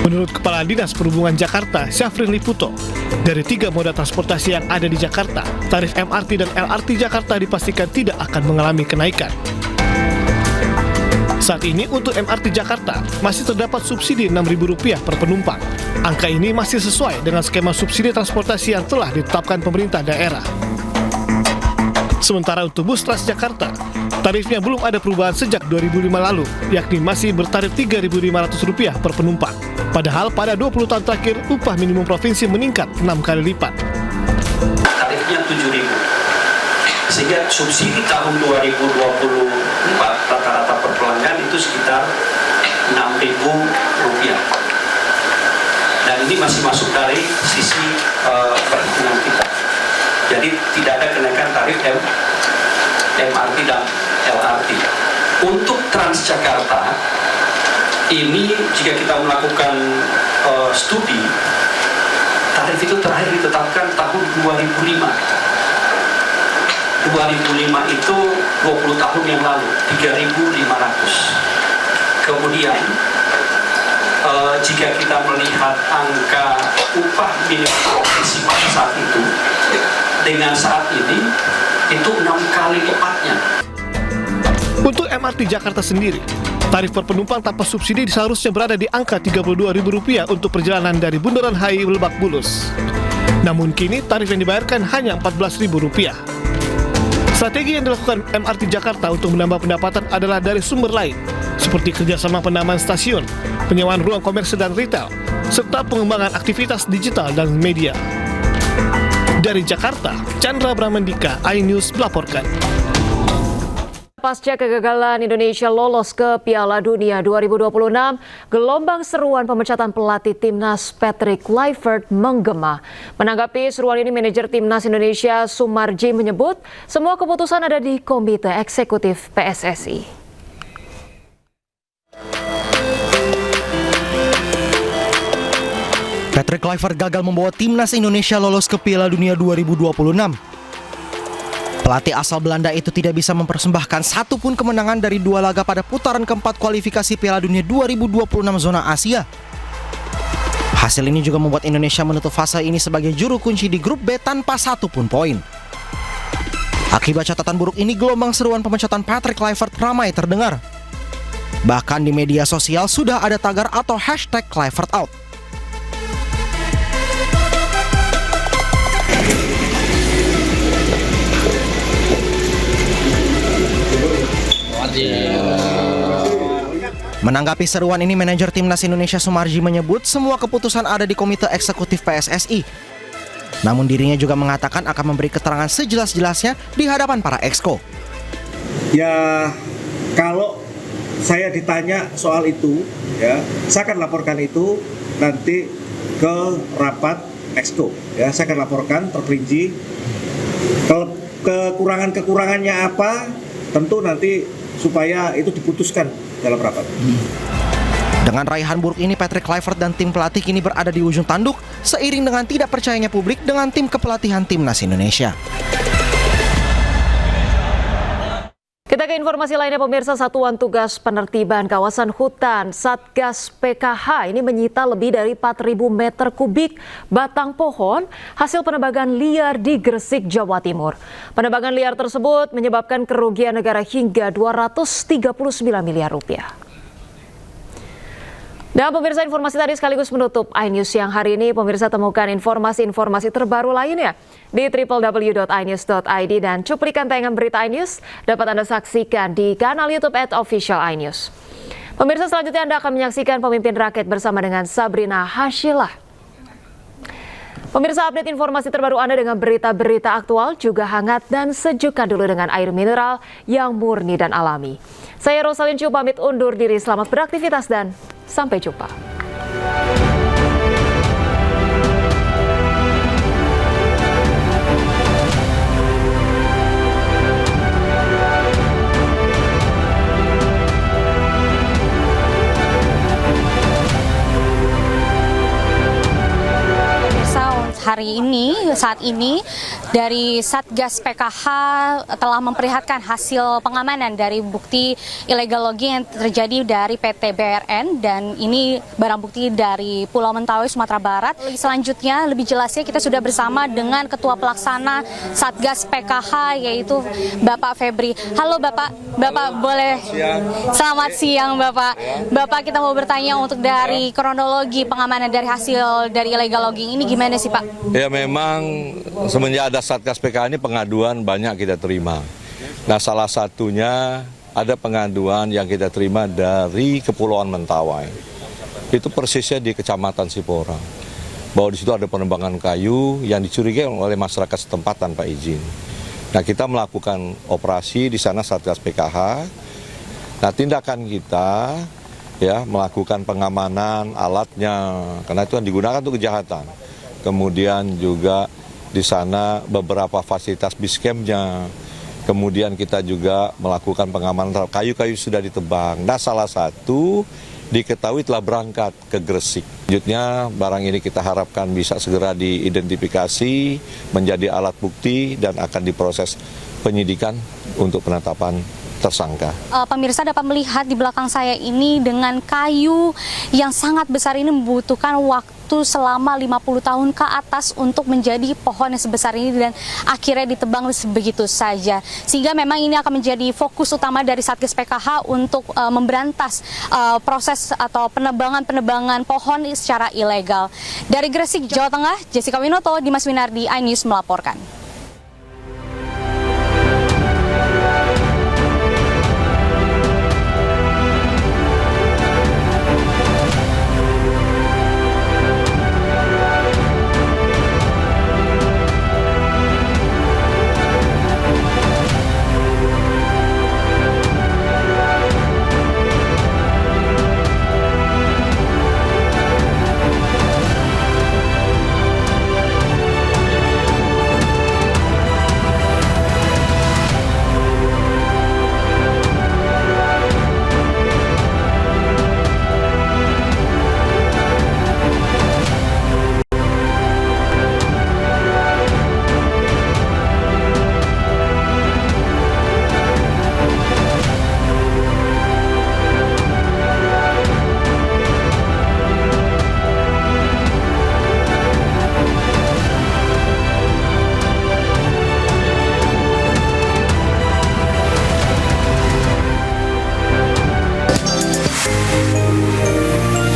Menurut Kepala Dinas Perhubungan Jakarta, Syafrin Liputo, dari 3 moda transportasi yang ada di Jakarta, tarif MRT dan LRT Jakarta dipastikan tidak akan mengalami kenaikan. Saat ini untuk MRT Jakarta masih terdapat subsidi Rp6.000 per penumpang. Angka ini masih sesuai dengan skema subsidi transportasi yang telah ditetapkan pemerintah daerah. Sementara untuk bus Transjakarta, tarifnya belum ada perubahan sejak 2005 lalu, yakni masih bertarif Rp3.500 per penumpang. Padahal pada 20 tahun terakhir, upah minimum provinsi meningkat 6 kali lipat. Tarifnya Rp7.000, sehingga subsidi tahun 2024 rata-rata per pelanggan itu sekitar Rp6.000. Dan ini masih masuk dari sisi perhitungan kita. Jadi tidak ada kenaikan tarif MRT dan LRT. Untuk Transjakarta, ini jika kita melakukan studi, tarif itu terakhir ditetapkan tahun 2005. 2005 itu 20 tahun yang lalu, 3.500. Kemudian jika kita melihat angka upah minimum provinsi pada saat itu dengan saat ini, itu 6 kali lipatnya. Untuk MRT Jakarta sendiri, tarif per penumpang tanpa subsidi seharusnya berada di angka Rp32.000 untuk perjalanan dari Bundaran HI Lebak Bulus. Namun kini tarif yang dibayarkan hanya Rp14.000. Strategi yang dilakukan MRT Jakarta untuk menambah pendapatan adalah dari sumber lain, seperti kerjasama penambahan stasiun, penyewaan ruang komersil dan retail, serta pengembangan aktivitas digital dan media. Dari Jakarta, Chandra Bramandika, iNews melaporkan. Pasca kegagalan Indonesia lolos ke Piala Dunia 2026, gelombang seruan pemecatan pelatih Timnas Patrick Kluivert menggema. Menanggapi seruan ini, manajer Timnas Indonesia Sumarji menyebut semua keputusan ada di Komite Eksekutif PSSI. Patrick Kluivert gagal membawa Timnas Indonesia lolos ke Piala Dunia 2026. Pelatih asal Belanda itu tidak bisa mempersembahkan satupun kemenangan dari 2 laga pada putaran keempat kualifikasi Piala Dunia 2026 zona Asia. Hasil ini juga membuat Indonesia menutup fase ini sebagai juru kunci di grup B tanpa satupun poin. Akibat catatan buruk ini, gelombang seruan pemecatan Patrick Kluivert ramai terdengar. Bahkan di media sosial sudah ada tagar atau hashtag Kluivert out. Menanggapi seruan ini, manajer Timnas Indonesia Sumarji menyebut semua keputusan ada di Komite Eksekutif PSSI. Namun dirinya juga mengatakan akan memberi keterangan sejelas-jelasnya di hadapan para exco. Ya, kalau saya ditanya soal itu, ya, saya akan laporkan itu nanti ke rapat exco. Ya, saya akan laporkan terperinci. Kekurangannya apa, tentu nanti supaya itu diputuskan dalam rapat. Dengan raihan buruk ini, Patrick Kluivert dan tim pelatih kini berada di ujung tanduk seiring dengan tidak percayanya publik dengan tim kepelatihan Timnas Indonesia. Kita ke informasi lainnya, pemirsa. Satuan Tugas Penertiban Kawasan Hutan Satgas PKH ini menyita lebih dari 4.000 meter kubik batang pohon hasil penebangan liar di Gresik, Jawa Timur. Penebangan liar tersebut menyebabkan kerugian negara hingga Rp239 miliar. Dan pemirsa, informasi tadi sekaligus menutup iNews yang hari ini. Pemirsa, temukan informasi-informasi terbaru lainnya di www.inews.id, dan cuplikan tayangan berita iNews dapat Anda saksikan di kanal YouTube @official iNews. Pemirsa, selanjutnya Anda akan menyaksikan Pemimpin Rakyat bersama dengan Sabrina Hasyilah. Pemirsa, update informasi terbaru Anda dengan berita-berita aktual juga hangat dan sejukkan dulu dengan air mineral yang murni dan alami. Saya Rosalin Chu pamit undur diri, selamat beraktivitas dan sampai jumpa. saat ini dari Satgas PKH telah memperlihatkan hasil pengamanan dari bukti illegal logging yang terjadi dari PT BRN, dan ini barang bukti dari Pulau Mentawai, Sumatera Barat. Selanjutnya lebih jelasnya kita sudah bersama dengan Ketua Pelaksana Satgas PKH yaitu Bapak Febri. Halo Bapak boleh? Selamat siang Bapak. Bapak, kita mau bertanya untuk dari kronologi pengamanan dari hasil dari illegal logging ini gimana sih Pak? Ya memang semenjak ada Satgas PKH ini pengaduan banyak kita terima. Nah salah satunya ada pengaduan yang kita terima dari Kepulauan Mentawai. Itu persisnya di Kecamatan Siporang. Bahwa di situ ada penebangan kayu yang dicurigai oleh masyarakat setempat tanpa izin. Nah kita melakukan operasi di sana Satgas PKH. Nah tindakan kita ya melakukan pengamanan alatnya karena itu kan digunakan untuk kejahatan. Kemudian juga di sana beberapa fasilitas biscampnya. Kemudian kita juga melakukan pengamanan terhadap kayu-kayu sudah ditebang. Nah salah satu diketahui telah berangkat ke Gresik. Selanjutnya barang ini kita harapkan bisa segera diidentifikasi menjadi alat bukti dan akan diproses penyidikan untuk penetapan tersangka. Pemirsa dapat melihat di belakang saya ini dengan kayu yang sangat besar ini membutuhkan waktu selama 50 tahun ke atas untuk menjadi pohon yang sebesar ini dan akhirnya ditebang begitu saja. Sehingga memang ini akan menjadi fokus utama dari Satgas PKH untuk memberantas proses atau penebangan pohon secara ilegal. Dari Gresik, Jawa Tengah, Jessica Winoto, Dimas Winardi, iNews melaporkan.